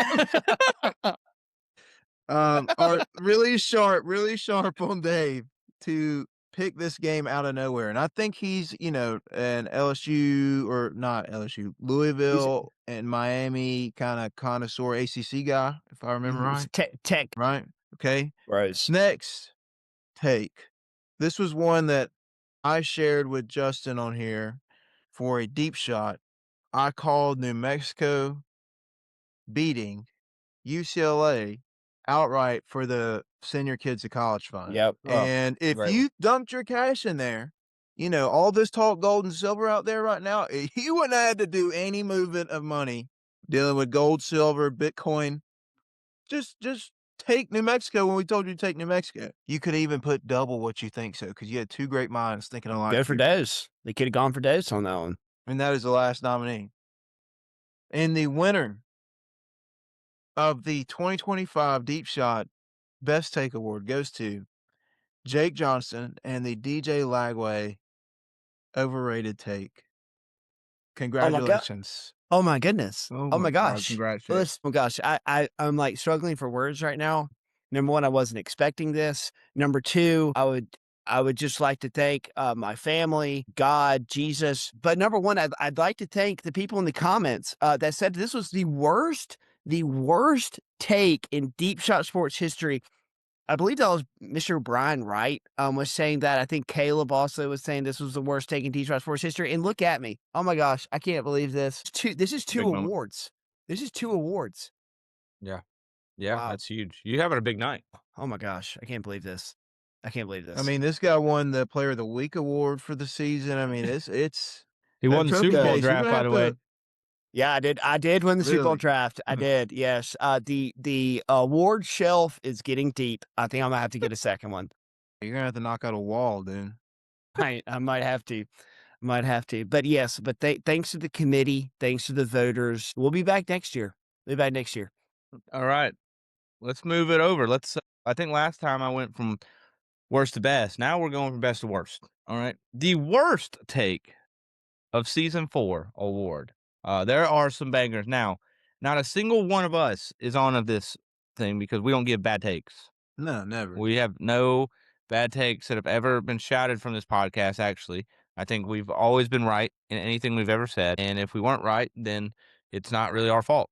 Are really sharp on Dave to pick this game out of nowhere. And I think he's, an LSU or not LSU, Louisville and Miami kind of connoisseur ACC guy, if I remember right. Tech. Right? Okay. Rose. Next take. This was one that I shared with Justin on here for a deep shot. I called New Mexico beating UCLA outright for the Senior Kids to College Fund. Yep. And if you dumped your cash in there, all this talk gold and silver out there right now, you wouldn't have had to do any movement of money dealing with gold, silver, Bitcoin. Just take New Mexico when we told you to take New Mexico. You could even put double what you think so because you had 2 great minds thinking alike. Go for Dose. They could have gone for Dose on that one. And that is the last nominee. And the winner of the 2025 Deep Shot Best Take Award goes to Jake Johnston and the DJ Lagway Overrated Take. Congratulations. Oh my goodness. Oh my gosh. Congrats, Jake. Listen, oh gosh. I'm like struggling for words right now. Number one, I wasn't expecting this. Number two, I would just like to thank my family, God, Jesus. But number one, I'd like to thank the people in the comments that said this was the worst take in Deep Shot Sports history. I believe that was Mr. Brian Wright was saying that. I think Caleb also was saying this was the worst take in Deep Shot Sports history. And look at me. Oh my gosh, I can't believe this. This is 2 Big moment. awards. This is 2 awards. Yeah, Wow. that's huge. You having a big night. Oh my gosh, I can't believe this. I can't believe this. I mean, this guy won the Player of the Week award for the season. I mean, it's He won the trophy Super Bowl case, you're draft, gonna by have the way. yeah, I did win the Super Bowl Really? draft. I did. Yes. The award shelf is getting deep. I think I'm gonna have to get a second one. You're gonna have to knock out a wall, dude. I might have to. But yes, thanks to the committee, thanks to the voters. We'll be back next year. All right, let's move it over. I think last time I went from worst to best. Now we're going from best to worst. All right. The worst take of season 4 award. There are some bangers. Now, not a single one of us is on this thing because we don't give bad takes. No, never. We have no bad takes that have ever been shouted from this podcast, actually. I think we've always been right in anything we've ever said. And if we weren't right, then it's not really our fault.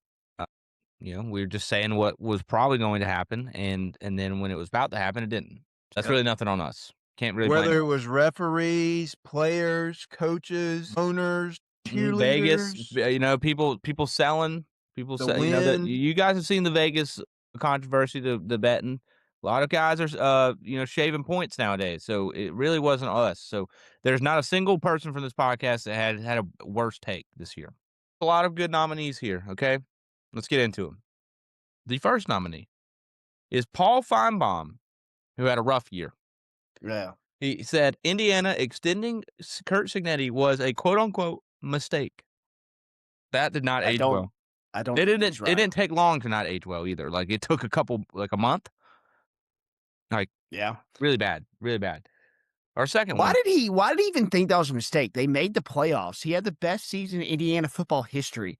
We're just saying what was probably going to happen, and then when it was about to happen, it didn't. That's Yep. really nothing on us. Can't really blame Whether it was referees, players, coaches, owners, Vegas. cheerleaders, People selling, people the say, that wind. you guys have seen the Vegas controversy, the betting. A lot of guys are, shaving points nowadays. So it really wasn't us. So there's not a single person from this podcast that had a worse take this year. A lot of good nominees here. Okay, let's get into them. The first nominee is Paul Feinbaum, who had a rough year. Yeah. He said Indiana extending Kurt Signetti was a quote unquote mistake. That did not age well. I don't. It think didn't. he's It right. didn't take long to not age well either. Like it took a month. Like Yeah. really bad, really bad. Our second Why one. did he even think that was a mistake? They made the playoffs. He had the best season in Indiana football history.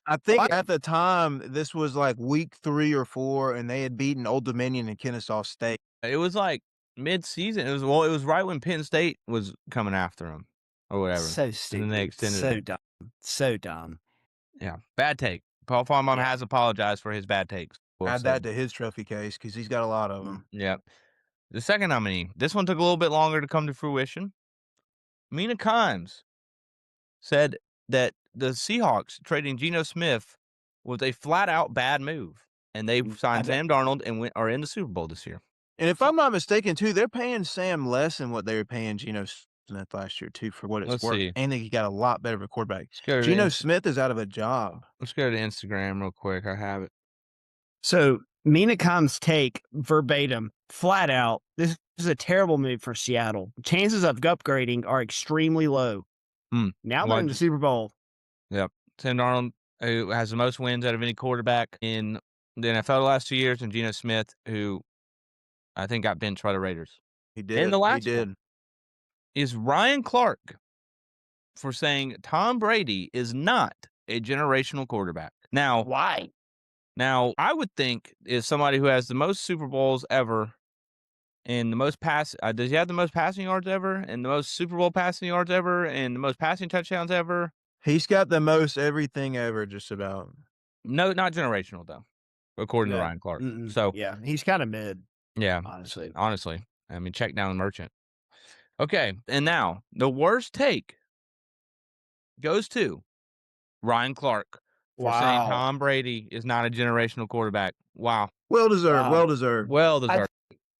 I think Why- at the time this was like week 3 or 4, and they had beaten Old Dominion and Kennesaw State. It was like mid-season. It was right when Penn State was coming after him or whatever. So And stupid. then they extended So it. dumb. So dumb. Yeah, bad take. Paul Feinbaum Yeah. has apologized for his bad takes. Add that to his trophy case because he's got a lot of them. Yeah. The second nominee. This one took a little bit longer to come to fruition. Mina Kimes said that the Seahawks trading Geno Smith was a flat-out bad move, and they signed Sam Darnold and are in the Super Bowl this year. And if I'm not mistaken, too, they're paying Sam less than what they were paying Geno Smith last year, too, for what it's Let's worth. see. And he got a lot better of a quarterback. Go to Geno Inst- Smith is out of a job. Let's go to Instagram real quick. I have it. So Mina Kimes' take verbatim, flat out, this is a terrible move for Seattle. Chances of upgrading are extremely low. Now they're in the Super Bowl. Yep. Sam Darnold, who has the most wins out of any quarterback in the NFL the last 2 years, and Geno Smith, who I think got benched by the Raiders. He did. And the last he did. one is Ryan Clark for saying Tom Brady is not a generational quarterback. Why? Now, I would think is somebody who has the most Super Bowls ever and the most does he have the most passing yards ever and the most Super Bowl passing yards ever and the most passing touchdowns ever? He's got the most everything ever, just about. No, not generational though, according to Ryan Clark. So yeah, he's kind of mid. Yeah, honestly. I mean, check down the merchant. Okay, and now the worst take goes to Ryan Clark for saying Tom Brady is not a generational quarterback. Wow. Well deserved. Wow. Well deserved. Well deserved.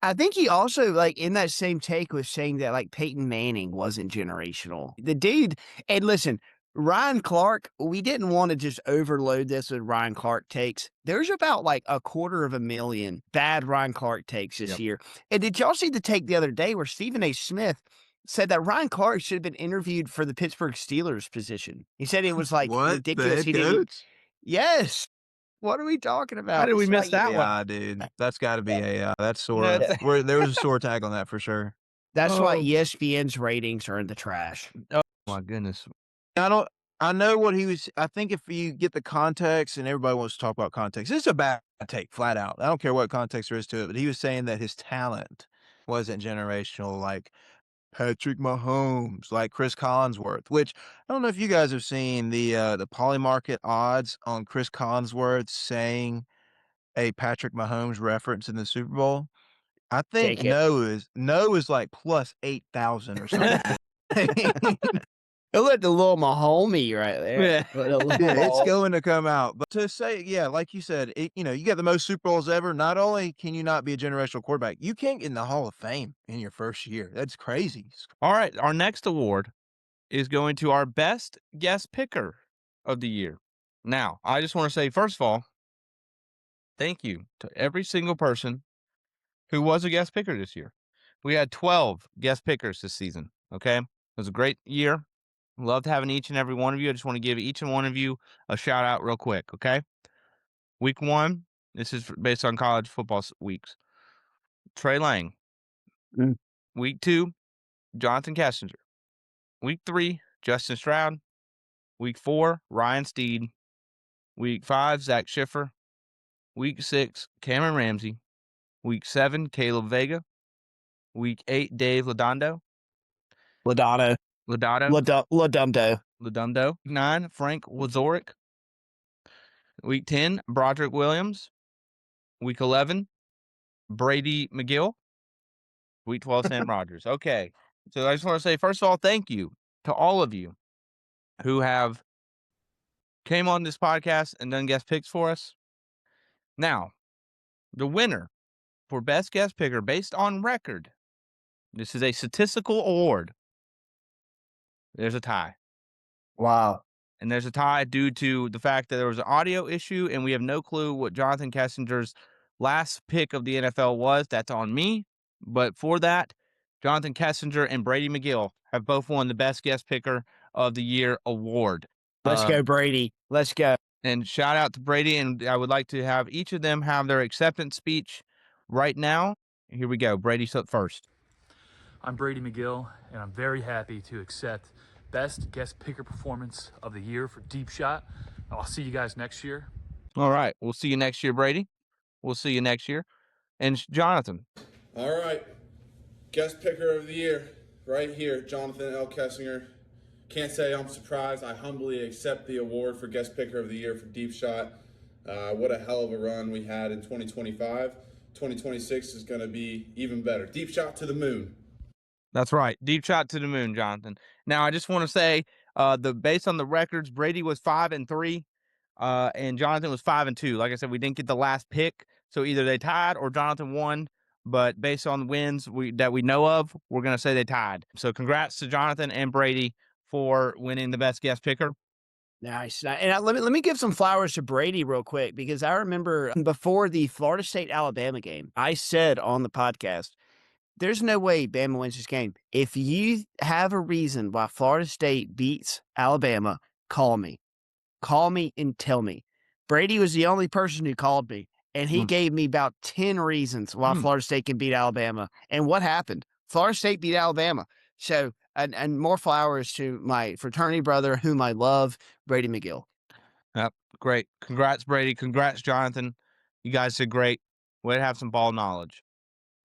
I think he also, like, in that same take was saying that, like, Peyton Manning wasn't generational. The dude, and listen, Ryan Clark, we didn't want to just overload this with Ryan Clark takes. There's about, like, 250,000 bad Ryan Clark takes this year. And did y'all see the take the other day where Stephen A. Smith said that Ryan Clark should have been interviewed for the Pittsburgh Steelers position? He said it was, like, ridiculous. The head coach? Yes. What are we talking about? How did we miss that one? AI, dude. That's got to be AI. That's sore. There was a sore tag on that for sure. That's why ESPN's ratings are in the trash. Oh my goodness. I know what he was. I think if you get the context, and everybody wants to talk about context, this is a bad take, flat out. I don't care what context there is to it, but he was saying that his talent wasn't generational, like Patrick Mahomes, like Chris Collinsworth. Which I don't know if you guys have seen the Polymarket odds on Chris Collinsworth saying a Patrick Mahomes reference in the Super Bowl. I think Take it. no is like plus 8,000 or something. Look at the little Mahomie right there. Yeah. Yeah, it's going to come out. But to say, yeah, like you said, you got the most Super Bowls ever. Not only can you not be a generational quarterback, you can't get in the Hall of Fame in your first year. That's crazy. All right, our next award is going to our best guest picker of the year. Now, I just want to say, first of all, thank you to every single person who was a guest picker this year. We had 12 guest pickers this season, okay? It was a great year. Loved having each and every one of you. I just want to give each and one of you a shout out real quick, okay? Week 1, this is based on college football weeks. Trey Lang. Mm. Week 2, Jonathan Kessinger. Week 3, Justin Stroud. Week 4, Ryan Steed. Week 5, Zach Schiffer. Week 6, Cameron Ramsey. Week 7, Caleb Vega. Week 8, Dave Lodondo. Lodato. Lodato. Lodumdo. Lodundo. 9, Frank Wazorek. Week 10, Broderick Williams. Week 11, Brady McGill. Week 12, Sam Rogers. Okay. So I just want to say, first of all, thank you to all of you who have came on this podcast and done guest picks for us. Now, the winner for best guest picker based on record. This is a statistical award. There's a tie. Wow. And there's a tie due to the fact that there was an audio issue and we have no clue what Jonathan Kessinger's last pick of the NFL was. That's on me. But for that, Jonathan Kessinger and Brady McGill have both won the best guest picker of the year award. Let's go, Brady. Let's go. And shout out to Brady. And I would like to have each of them have their acceptance speech right now. Here we go. Brady's up first. I'm Brady McGill, and I'm very happy to accept Best Guest Picker Performance of the Year for Deep Shot. I'll see you guys next year. All right. We'll see you next year, Brady. We'll see you next year. And Jonathan. All right. Guest picker of the year, right here, Jonathan L. Kessinger. Can't say I'm surprised. I humbly accept the award for guest picker of the year for Deep Shot. What a hell of a run we had in 2025. 2026 is going to be even better. Deep shot to the moon. That's right. Deep shot to the moon, Jonathan. Now, I just want to say, based on the records, Brady was 5-3, and Jonathan was 5-2. Like I said, we didn't get the last pick, so either they tied or Jonathan won. But based on wins that we know of, we're going to say they tied. So congrats to Jonathan and Brady for winning the best guest picker. Nice. And let me give some flowers to Brady real quick, because I remember before the Florida State-Alabama game, I said on the podcast, there's no way Bama wins this game. If you have a reason why Florida State beats Alabama, call me. Call me and tell me. Brady was the only person who called me, and he gave me about 10 reasons why Florida State can beat Alabama. And what happened? Florida State beat Alabama. So, and more flowers to my fraternity brother, whom I love, Brady McGill. Yep, great. Congrats, Brady. Congrats, Jonathan. You guys did great. Way to have some ball knowledge.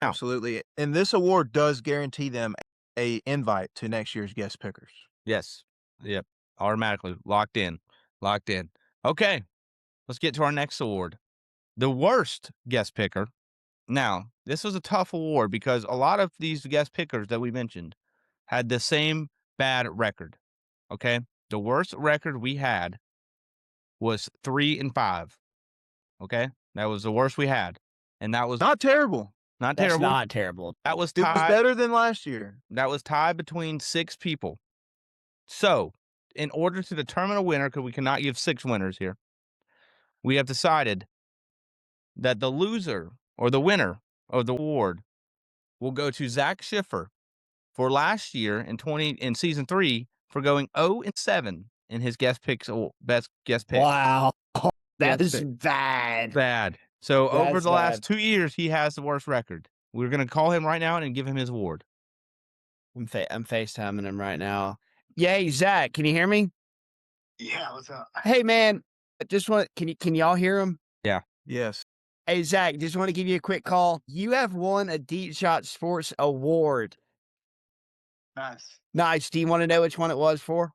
Absolutely. And this award does guarantee them a invite to next year's guest pickers. Yes. Yep. Automatically. Locked in. Locked in. Okay. Let's get to our next award. The worst guest picker. Now, this was a tough award because a lot of these guest pickers that we mentioned had the same bad record. Okay. The worst record we had was 3-5. Okay. That was the worst we had. And that was Not terrible. not That's terrible. not terrible. That was It was tied. better than last year. That was tied between 6 people. So, in order to determine a winner, because we cannot give 6 winners here, we have decided that the loser or the winner of the award will go to Zach Schiffer for last year in season 3 for going 0-7 in his best guest pick. Wow. That Guest is pick. bad. Bad. So over That's the last bad. 2 years, he has the worst record. We're going to call him right now and give him his award. I'm FaceTiming him right now. Yay, Zach, can you hear me? Yeah, what's up? Hey, man, can y'all hear him? Yes. Hey, Zach, just want to give you a quick call. You have won a Deep Shot Sports Award. Nice. Nice. Do you want to know which one it was for?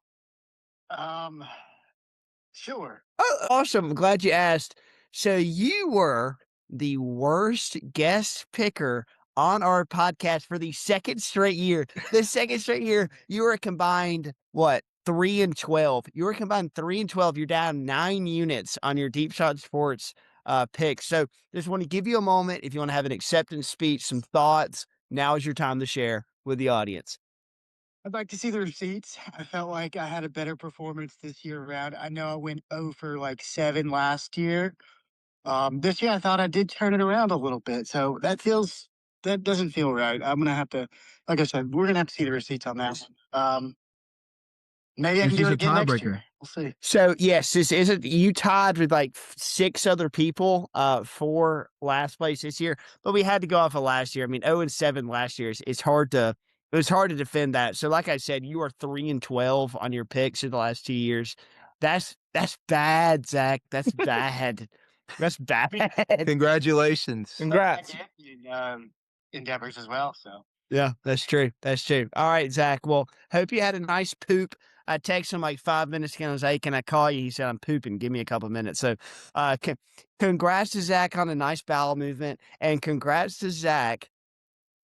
Sure. Oh, awesome. I'm glad you asked. So you were the worst guest picker on our podcast for the second straight year. The second straight year, you were combined, 3-12. You were combined 3-12. You're down 9 units on your Deep Shot Sports picks. So just want to give you a moment. If you want to have an acceptance speech, some thoughts, now is your time to share with the audience. I'd like to see the receipts. I felt like I had a better performance this year around. I know I went 0 for 7 last year. This year I thought I did turn it around a little bit. So that doesn't feel right. I'm gonna have to, like I said, we're gonna have to see the receipts on that one. Maybe I can do it again next year. We'll see. So yes, this isn't you tied with 6 other people for last place this year, but we had to go off of last year. I mean, 0-7 last year is hard to it was hard to defend that. So like I said, you are 3-12 on your picks in the last 2 years. That's bad, Zach. That's bad. That's bad. Congratulations. Congrats. Endeavors as well. So Yeah, that's true. That's true. All right, Zach. Well, hope you had a nice poop I texted him like 5 minutes ago. I was like, "Hey, can I call you?" He said, "I'm pooping. Give me a couple minutes." So, congrats to Zach on a nice bowel movement, and congrats to Zach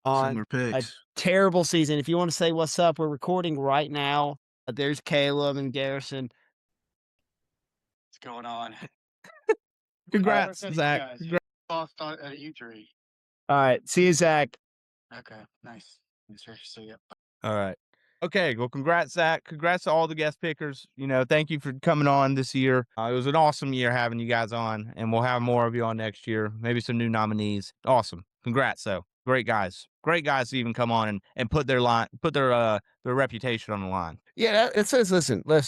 on Similar a picks. terrible season. If you want to say what's up, we're recording right now. There's Caleb and Garrison. What's going on? Congrats, Thank you Zach. guys. Lost on at E3. All right. See you, Zach. Okay, nice. Yes, sir. See ya. All right. Okay. Well, congrats, Zach. Congrats to all the guest pickers. Thank you for coming on this year. It was an awesome year having you guys on, and we'll have more of you on next year. Maybe some new nominees. Awesome. Congrats, though. Great guys. Great guys to even come on and put their reputation on the line. Yeah, it says, listen. I'm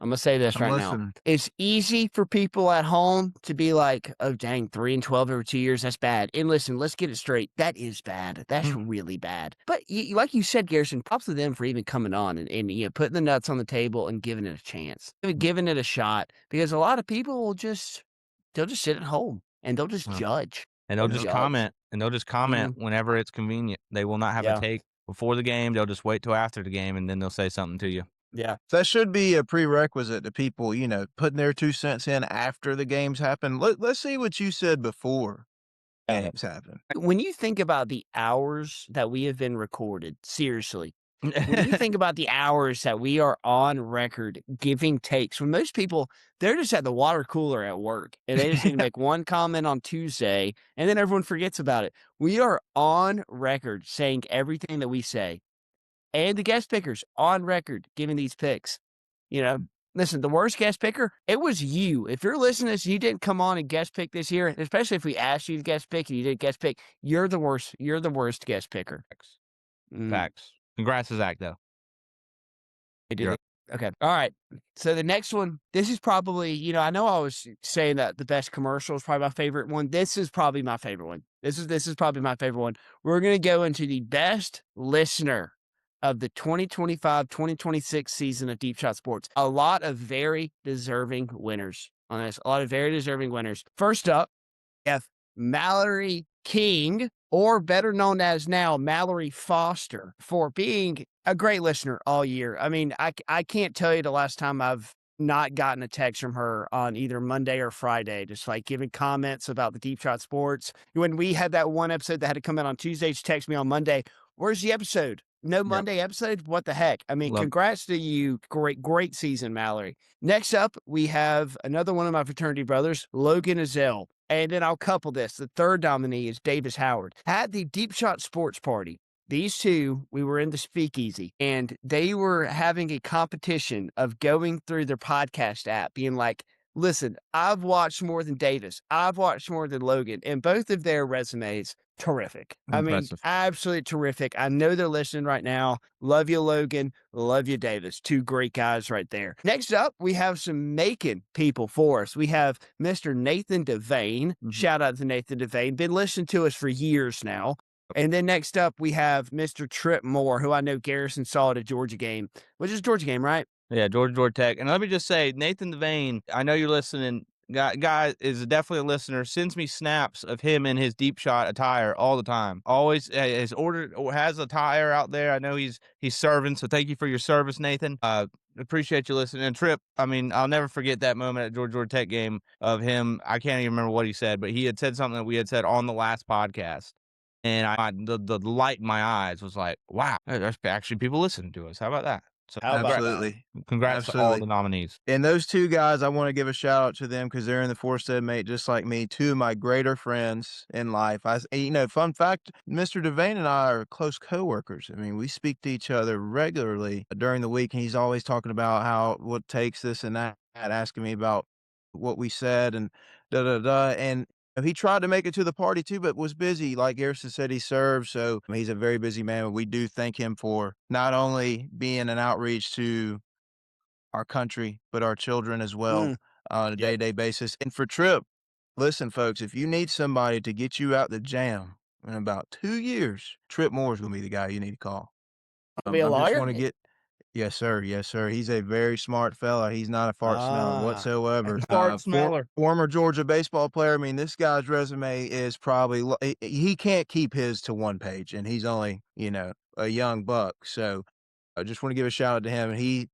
gonna say this I'm right now. listening. It's easy for people at home to be like, "Oh, dang, 3-12 over 2 years, that's bad." And listen, let's get it straight. That is bad. That's really bad. But like you said, Garrison, props to them for even coming on and putting the nuts on the table and giving it a chance, giving it a shot. Because a lot of people they'll just sit at home and they'll just Well, judge. And they'll just comment. And they'll just comment whenever it's convenient. They will not have a Yeah. take before the game. They'll just wait till after the game, and then they'll say something to you. Yeah. That should be a prerequisite to people, putting their 2 cents in after the games happen. Let's see what you said before games happen. When you think about the hours that we have been recorded, seriously, when you think about the hours that we are on record giving takes, when most people, they're just at the water cooler at work and they just need to make one comment on Tuesday and then everyone forgets about it. We are on record saying everything that we say, and the guest pickers on record giving these picks. Listen, the worst guest picker, it was you. If you're listening to this, you didn't come on and guest pick this year, especially if we asked you to guest pick and you didn't guest pick, you're the worst. You're the worst guest picker. Facts. Mm. Facts. Congrats to Zach, though. You're up. Okay. All right. So the next one, this is probably, I know I was saying that the best commercial is probably my favorite one. This is probably my favorite one. This is probably my favorite one. We're going to go into the best listener of the 2025-2026 season of Deep Shot Sports. A lot of very deserving winners on this. A lot of very deserving winners. First up, we have Mallory King, or better known as now Mallory Foster, for being a great listener all year. I mean, I can't tell you the last time I've not gotten a text from her on either Monday or Friday, just like giving comments about the Deep Shot Sports. When we had that one episode that had to come out on Tuesday, she texted me on Monday, "Where's the episode? No Monday episode? What the heck?" I mean, congrats to you. Great season, Mallory. Next up, we have another one of my fraternity brothers, Logan Azell. And then I'll couple this. The third nominee is Davis Howard. At the Deep Shot Sports Party, these two, we were in the speakeasy, and they were having a competition of going through their podcast app, being like, "Listen, I've watched more than Davis. I've watched more than Logan." And both of their resumes, terrific. I mean, Impressive. absolutely terrific. I know they're listening right now. Love you, Logan. Love you, Davis. Two great guys right there. Next up, we have some Macon people for us. We have Mr. Nathan Devane. Shout out to Nathan Devane. Been listening to us for years now. And then next up, we have Mr. Trip Moore, who I know Garrison saw at a Georgia game, which is a Georgia game, right? Yeah, Georgia Tech. And let me just say, Nathan Devane, I know you're listening. Guy is definitely a listener. Sends me snaps of him in his deep shot attire all the time. Always has ordered or has a attire out there. I know he's serving, so thank you for your service, Nathan. Appreciate you listening. And Trip, I mean, I'll never forget that moment at Georgia Tech game of him. I can't even remember what he said, but he had said something that we had said on the last podcast. And the light in my eyes was like, wow, there's actually people listening to us. How about that? So Absolutely. congrats to all the nominees. And those two guys, I want to give a shout out to them because they're in the Forstead mate, just like me. Two of my greater friends in life. Fun fact, Mr. Devane and I are close coworkers. I mean, we speak to each other regularly during the week, and he's always talking about what takes this and that, asking me about what we said and da da da. And he tried to make it to the party too, but was busy. Like Garrison said, he served. So he's a very busy man. But we do thank him for not only being an outreach to our country, but our children as well on a day-to-day basis. And for Trip, listen, folks, if you need somebody to get you out the jam in about 2 years, Trip Moore is going to be the guy you need to call. Be a I just lawyer? want to get. Yes, sir. Yes, sir. He's a very smart fella. He's not a fart smeller whatsoever. Fart smeller. Former Georgia baseball player. I mean, this guy's resume is probably he can't keep his to one page, and he's only a young buck. So I just want to give a shout out to him. He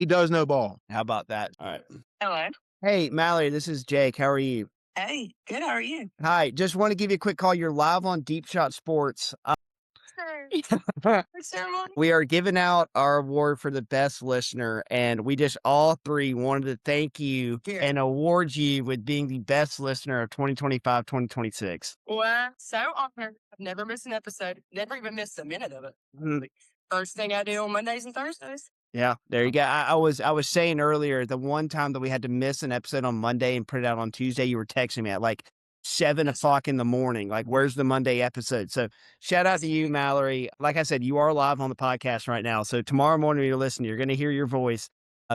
does know ball. How about that? All right. Hello. Hey, Mallory, this is Jake. How are you? Hey, good. How are you? Hi. Just want to give you a quick call. You're live on Deep Shot Sports. What ceremony? We are giving out our award for the best listener, and we just all three wanted to thank you Yeah. and award you with being the best listener of 2025, 2026. Wow, so honored. I've never missed an episode. Never even missed a minute of it. First thing I do on Mondays and Thursdays. Yeah, there you go. I was saying earlier, the one time that we had to miss an episode on Monday and put it out on Tuesday, you were texting me at like 7 o'clock in the morning. Like, where's the Monday episode? So shout out to you, Mallory. Like I said, you are live on the podcast right now. So tomorrow morning, you're listening, you're going to hear your voice.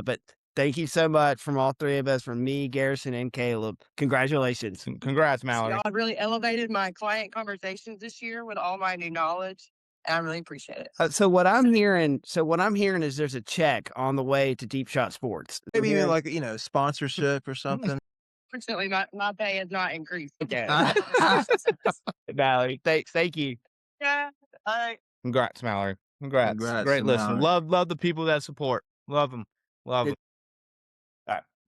But thank you so much from all three of us, from me, Garrison, and Caleb. Congratulations. Congrats, Mallory. Y'all really elevated my client conversations this year with all my new knowledge, and I really appreciate it. So what I'm hearing is there's a check on the way to Deep Shot Sports. Maybe even like, sponsorship or something. Fortunately, my pay has not increased. Okay. Mallory, thank you. Yeah. Congrats, Mallory. Congrats. Congrats Great to listener. Mallory. Love the people that support. Love them. Love them.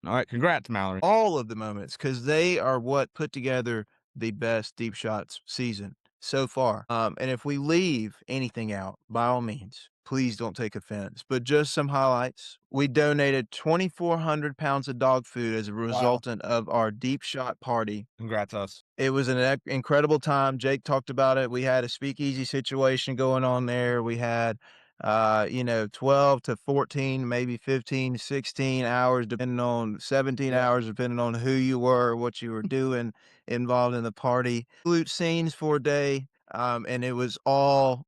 All right. Congrats, Mallory. All of the moments, because they are what put together the best Deep Shots season so far. And if we leave anything out, by all means, please don't take offense. But just some highlights. We donated 2,400 pounds of dog food as a resultant of our Deep Shot party. Congrats, us. It was an incredible time. Jake talked about it. We had a speakeasy situation going on there. We had 12 to 14, maybe 15, 16 hours, depending on 17 hours, depending on who you were, what you were doing involved in the party. Absolute scenes for a day. And it was all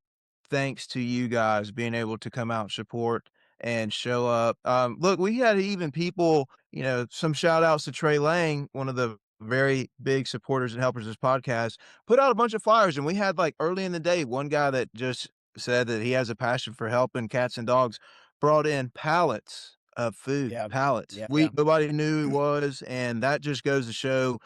thanks to you guys being able to come out, support, and show up. Look, we had even people, some shout outs to Trey Lang, one of the very big supporters and helpers of this podcast, put out a bunch of flyers. And we had like early in the day, one guy that just said that he has a passion for helping cats and dogs, brought in pallets of food, pallets. Nobody knew who he was, and that just goes to show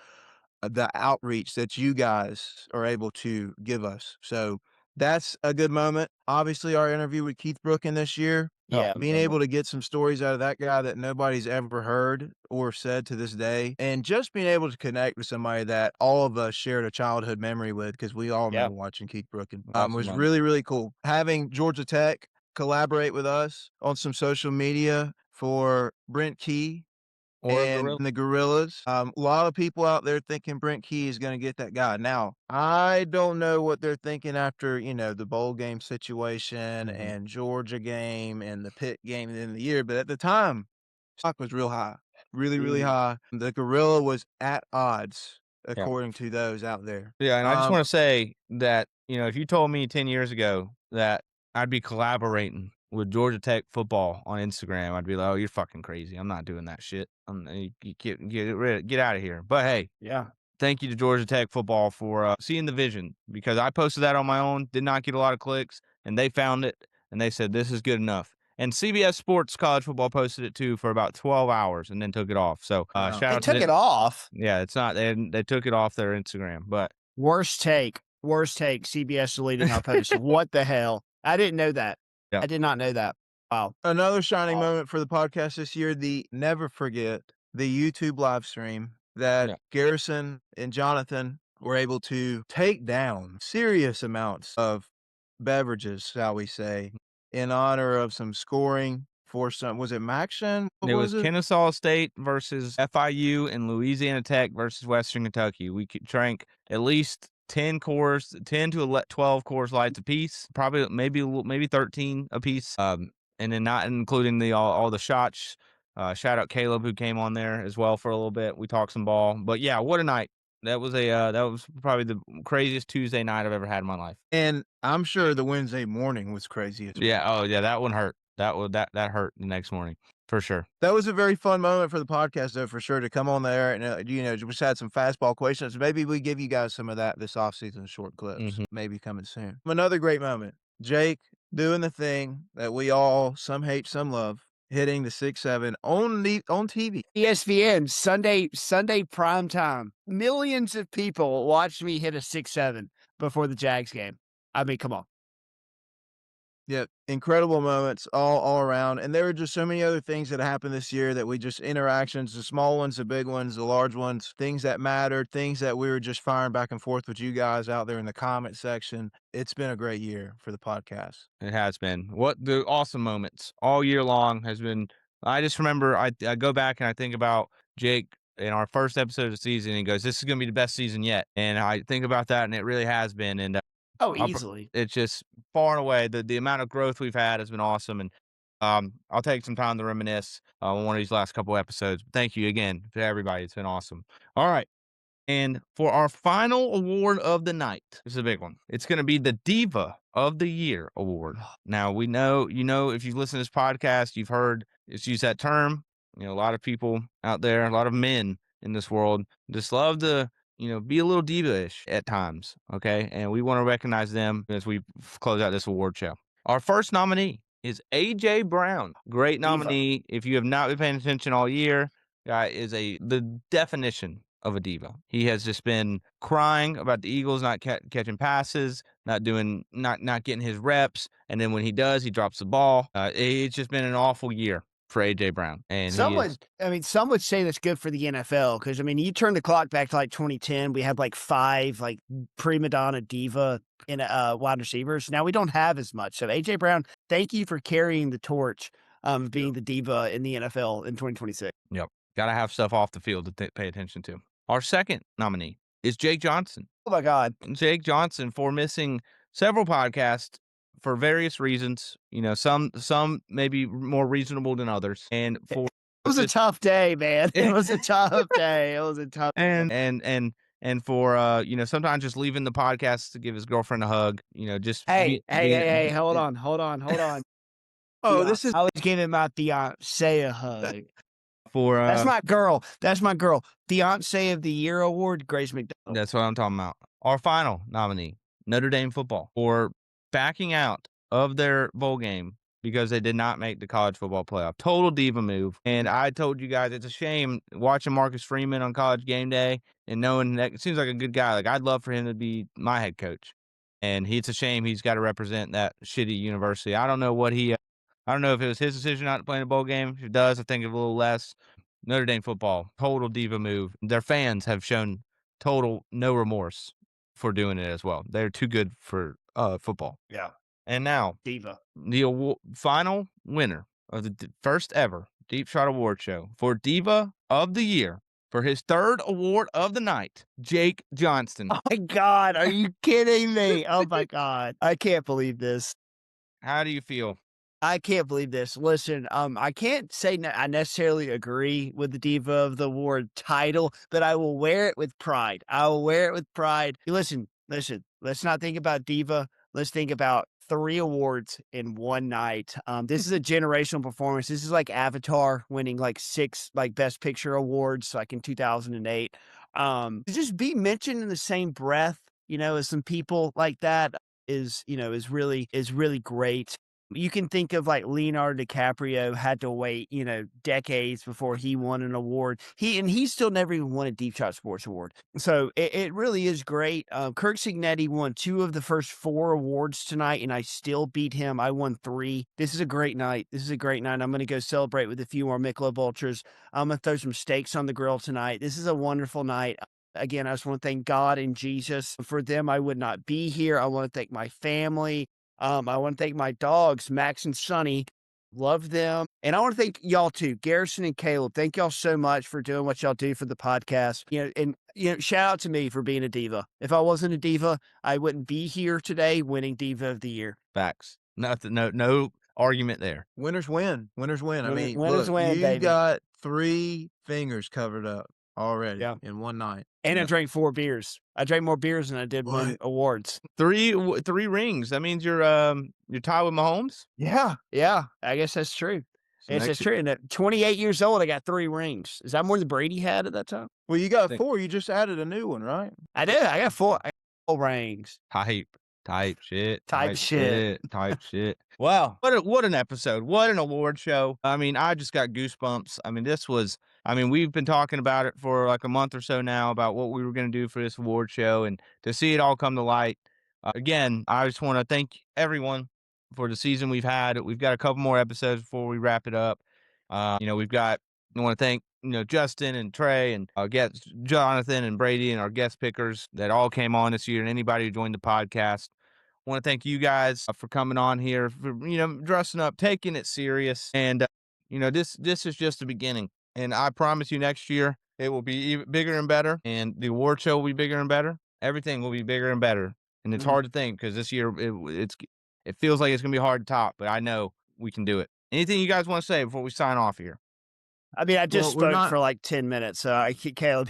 the outreach that you guys are able to give us. So that's a good moment. Obviously, our interview with Keith Brooken this year, being able to get some stories out of that guy that nobody's ever heard or said to this day, and just being able to connect with somebody that all of us shared a childhood memory with, because we all remember watching Keith Brooken, was really, really cool. Having Georgia Tech collaborate with us on some social media for Brent Key and the Gorillas. A lot of people out there thinking Brent Key is going to get that guy. Now, I don't know what they're thinking after, the bowl game situation and Georgia game and the Pitt game at the end of the year. But at the time, stock was real high, really, really high. The Gorilla was at odds, according to those out there. Yeah, and I just want to say that, if you told me 10 years ago that I'd be collaborating with Georgia Tech football on Instagram, I'd be like, "Oh, you're fucking crazy. I'm not doing that shit. You get out of here." But hey, thank you to Georgia Tech football for seeing the vision, because I posted that on my own, did not get a lot of clicks, and they found it and they said this is good enough. And CBS Sports College Football posted it too for about 12 hours and then took it off. So shout out to They took it off. Yeah, it's not. They took it off their Instagram, but Worst take. CBS deleted my post. What the hell? I didn't know that. Yeah. I did not know that. Wow. Another shining moment for the podcast this year, never forget the YouTube live stream that Garrison and Jonathan were able to take down serious amounts of beverages, shall we say, in honor of some scoring for was it Maction? It was Kennesaw State versus FIU and Louisiana Tech versus Western Kentucky. We drank at least 10 to 12 Coors Lights apiece, probably maybe 13 apiece, and then not including all the shots. Shout out Caleb, who came on there as well for a little bit. We talked some ball, but yeah, what a night. That was probably the craziest Tuesday night I've ever had in my life. And I'm sure the Wednesday morning was crazy as well. Yeah, oh yeah, that one hurt. That hurt the next morning for sure. That was a very fun moment for the podcast, though, for sure, to come on there and just had some fastball questions. Maybe we give you guys some of that this offseason, short clips, maybe coming soon. Another great moment, Jake doing the thing that we all some hate, some love, hitting the 6-7 on TV. ESPN Sunday prime time. Millions of people watched me hit a 6-7 before the Jags game. I mean, come on. Yep, incredible moments all around, and there were just so many other things that happened this year that we just interactions, the small ones, the big ones, the large ones, things that mattered, things that we were just firing back and forth with you guys out there in the comment section. It's been a great year for the podcast. It has been. What the awesome moments all year long has been. I just remember I go back and I think about Jake in our first episode of the season. And he goes, "This is going to be the best season yet," and I think about that, and it really has been. And Oh, I'll easily. it's just far and away the amount of growth we've had has been awesome. And I'll take some time to reminisce on one of these last couple episodes. Thank you again to everybody. It's been awesome. All right. And for our final award of the night, this is a big one. It's going to be the Diva of the Year award. Now, we know, if you've listened to this podcast, you've heard us use that term. A lot of people out there, a lot of men in this world just love to, be a little diva-ish at times. Okay. And we want to recognize them as we close out this award show. Our first nominee is AJ Brown. Great Diva. nominee. If you have not been paying attention all year, guy is the definition of a diva. He has just been crying about the Eagles not catching passes, not getting his reps, and then when he does, he drops the ball. It's just been an awful year for AJ Brown, and Some would say that's good for the NFL because you turn the clock back to like 2010, we had like 5 like prima donna diva in wide receivers. Now we don't have as much. So AJ Brown, thank you for carrying the torch of being the diva in the NFL in 2026. Yep, gotta have stuff off the field to pay attention to. Our second nominee is Jake Johnson. Oh my God, Jake Johnson for missing several podcasts for various reasons. Some maybe more reasonable than others, and for it was a tough day, man. It was a tough day. It was a tough and for sometimes just leaving the podcast to give his girlfriend a hug. Just hey, hold on. Oh, this is I was giving my fiance a hug. For That's my girl. Fiance of the Year award, Grace McDonald. That's what I'm talking about. Our final nominee, Notre Dame football, for backing out of their bowl game because they did not make the college football playoff. Total diva move. And I told you guys it's a shame watching Marcus Freeman on College Game Day and knowing that it seems like a good guy. Like, I'd love for him to be my head coach. And it's a shame he's got to represent that shitty university. I don't know if it was his decision not to play in a bowl game. If it does, I think a little less. Notre Dame football, total diva move. Their fans have shown total no remorse for doing it as well. They're too good for football. Yeah. And now, Diva. the final winner of the first ever Deep Shot Award Show for Diva of the Year for his third award of the night, Jake Johnston. Oh my God, are you kidding me? Oh my God, I can't believe this. How do you feel? I can't believe this. Listen, I can't say I necessarily agree with the Diva of the Award title, but I will wear it with pride. I will wear it with pride. Listen, let's not think about Diva. Let's think about 3 awards in one night. This is a generational performance. This is like Avatar winning like 6 like Best Picture awards like in 2008. To just be mentioned in the same breath, as some people like that is really great. You can think of like Leonardo DiCaprio had to wait, decades before he won an award. He still never even won a Deep Shot Sports Award. So it really is great. Kirk Signetti won 2 of the first 4 awards tonight, and I still beat him. I won 3. This is a great night. I'm going to go celebrate with a few more Michelob Ultras. I'm going to throw some steaks on the grill tonight. This is a wonderful night. Again, I just want to thank God and Jesus. For them, I would not be here. I want to thank my family. I want to thank my dogs, Max and Sonny. Love them. And I want to thank y'all too, Garrison and Caleb. Thank y'all so much for doing what y'all do for the podcast. Shout out to me for being a diva. If I wasn't a diva, I wouldn't be here today winning Diva of the Year. Facts. Nothing. No argument there. Winners win. Winners win. I mean, winners look, win, you baby. got 3 fingers covered up already in one night. And I drank 4 beers. I drank more beers than I did win awards. 3 rings. That means you're tied with Mahomes. Yeah. I guess that's true. It's true. And at 28 years old, I got 3 rings. Is that more than Brady had at that time? Well, you got 4. You just added a new one, right? I did. I got 4 rings. Type shit. Wow. What an episode. What an award show. I mean, I just got goosebumps. We've been talking about it for like a month or so now about what we were going to do for this award show, and to see it all come to light. Again, I just want to thank everyone for the season we've had. We've got a couple more episodes before we wrap it up. We've got, I want to thank, Justin and Trey and guest Jonathan and Brady and our guest pickers that all came on this year, and anybody who joined the podcast. I want to thank you guys for coming on here, for, dressing up, taking it serious. And, this is just the beginning. And I promise you next year it will be even bigger and better. And the award show will be bigger and better. Everything will be bigger and better. And it's hard to think because this year it feels like it's going to be hard to top, but I know we can do it. Anything you guys want to say before we sign off here? I mean, I just Well, we're spoke not- for like 10 minutes, so Caleb.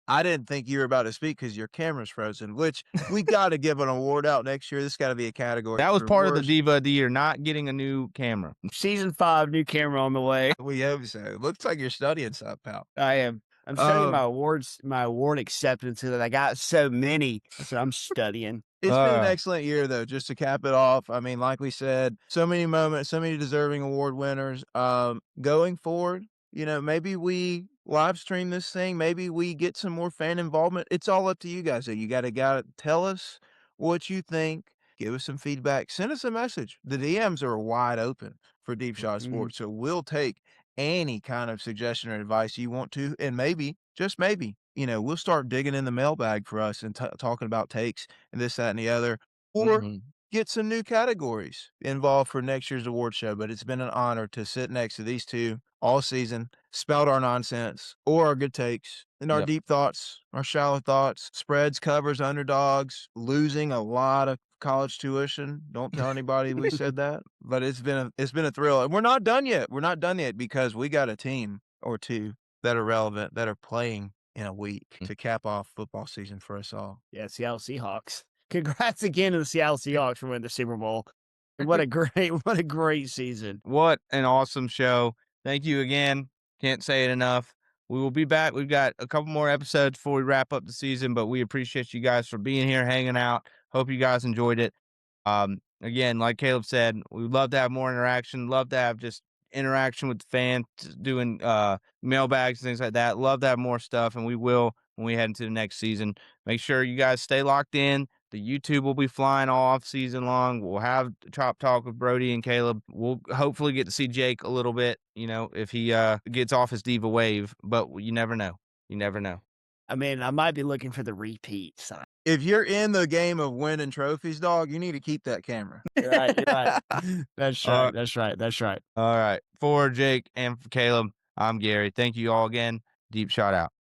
I didn't think you were about to speak because your camera's frozen, which we got to give an award out next year. This got to be a category. That was for part of the worst. Diva of the year, not getting a new camera. Season 5, new camera on the way. We hope so. Looks like you're studying something, pal. I am. I'm studying Um, my award acceptance, that I got so many, so I'm studying. It's been an Uh. excellent year, though, just to cap it off. I mean, like we said, so many moments, so many deserving award winners. Going forward, maybe we live stream this thing. Maybe we get some more fan involvement. It's all up to you guys. So you got to tell us what you think. Give us some feedback. Send us a message. The DMs are wide open for Deep Shot Mhm. Sports. So we'll take any kind of suggestion or advice you want to. And maybe, just maybe, we'll start digging in the mailbag for us and talking about takes and this, that, and the other, or get some new categories involved for next year's award show. But it's been an honor to sit next to these two all season, spout our nonsense or our good takes and our Yep. deep thoughts, our shallow thoughts, spreads, covers, underdogs, losing a lot of college tuition. Don't tell anybody we said that, but it's been a thrill. And we're not done yet. We're not done yet because we got a team or two that are relevant that are playing in a week to cap off football season for us all. Yeah, Seattle Seahawks. Congrats again to the Seattle Seahawks for winning the Super Bowl. What a great season. What an awesome show. Thank you again. Can't say it enough. We will be back. We've got a couple more episodes before we wrap up the season, but we appreciate you guys for being here, hanging out. Hope you guys enjoyed it. Again, like Caleb said, we would love to have more interaction, love to have just interaction with the fans, doing mailbags and things like that. Love to have more stuff, and we will when we head into the next season. Make sure you guys stay locked in. The YouTube will be flying off season long. We'll have Chop Talk with Brody and Caleb. We'll hopefully get to see Jake a little bit, if he gets off his Diva wave, but you never know. You never know. I mean, I might be looking for the repeat. If you're in the game of winning trophies, dog, you need to keep that camera. You're right. That's All right. That's right. That's right. All right. For Jake and for Caleb, I'm Gary. Thank you all again. Deep Shot out.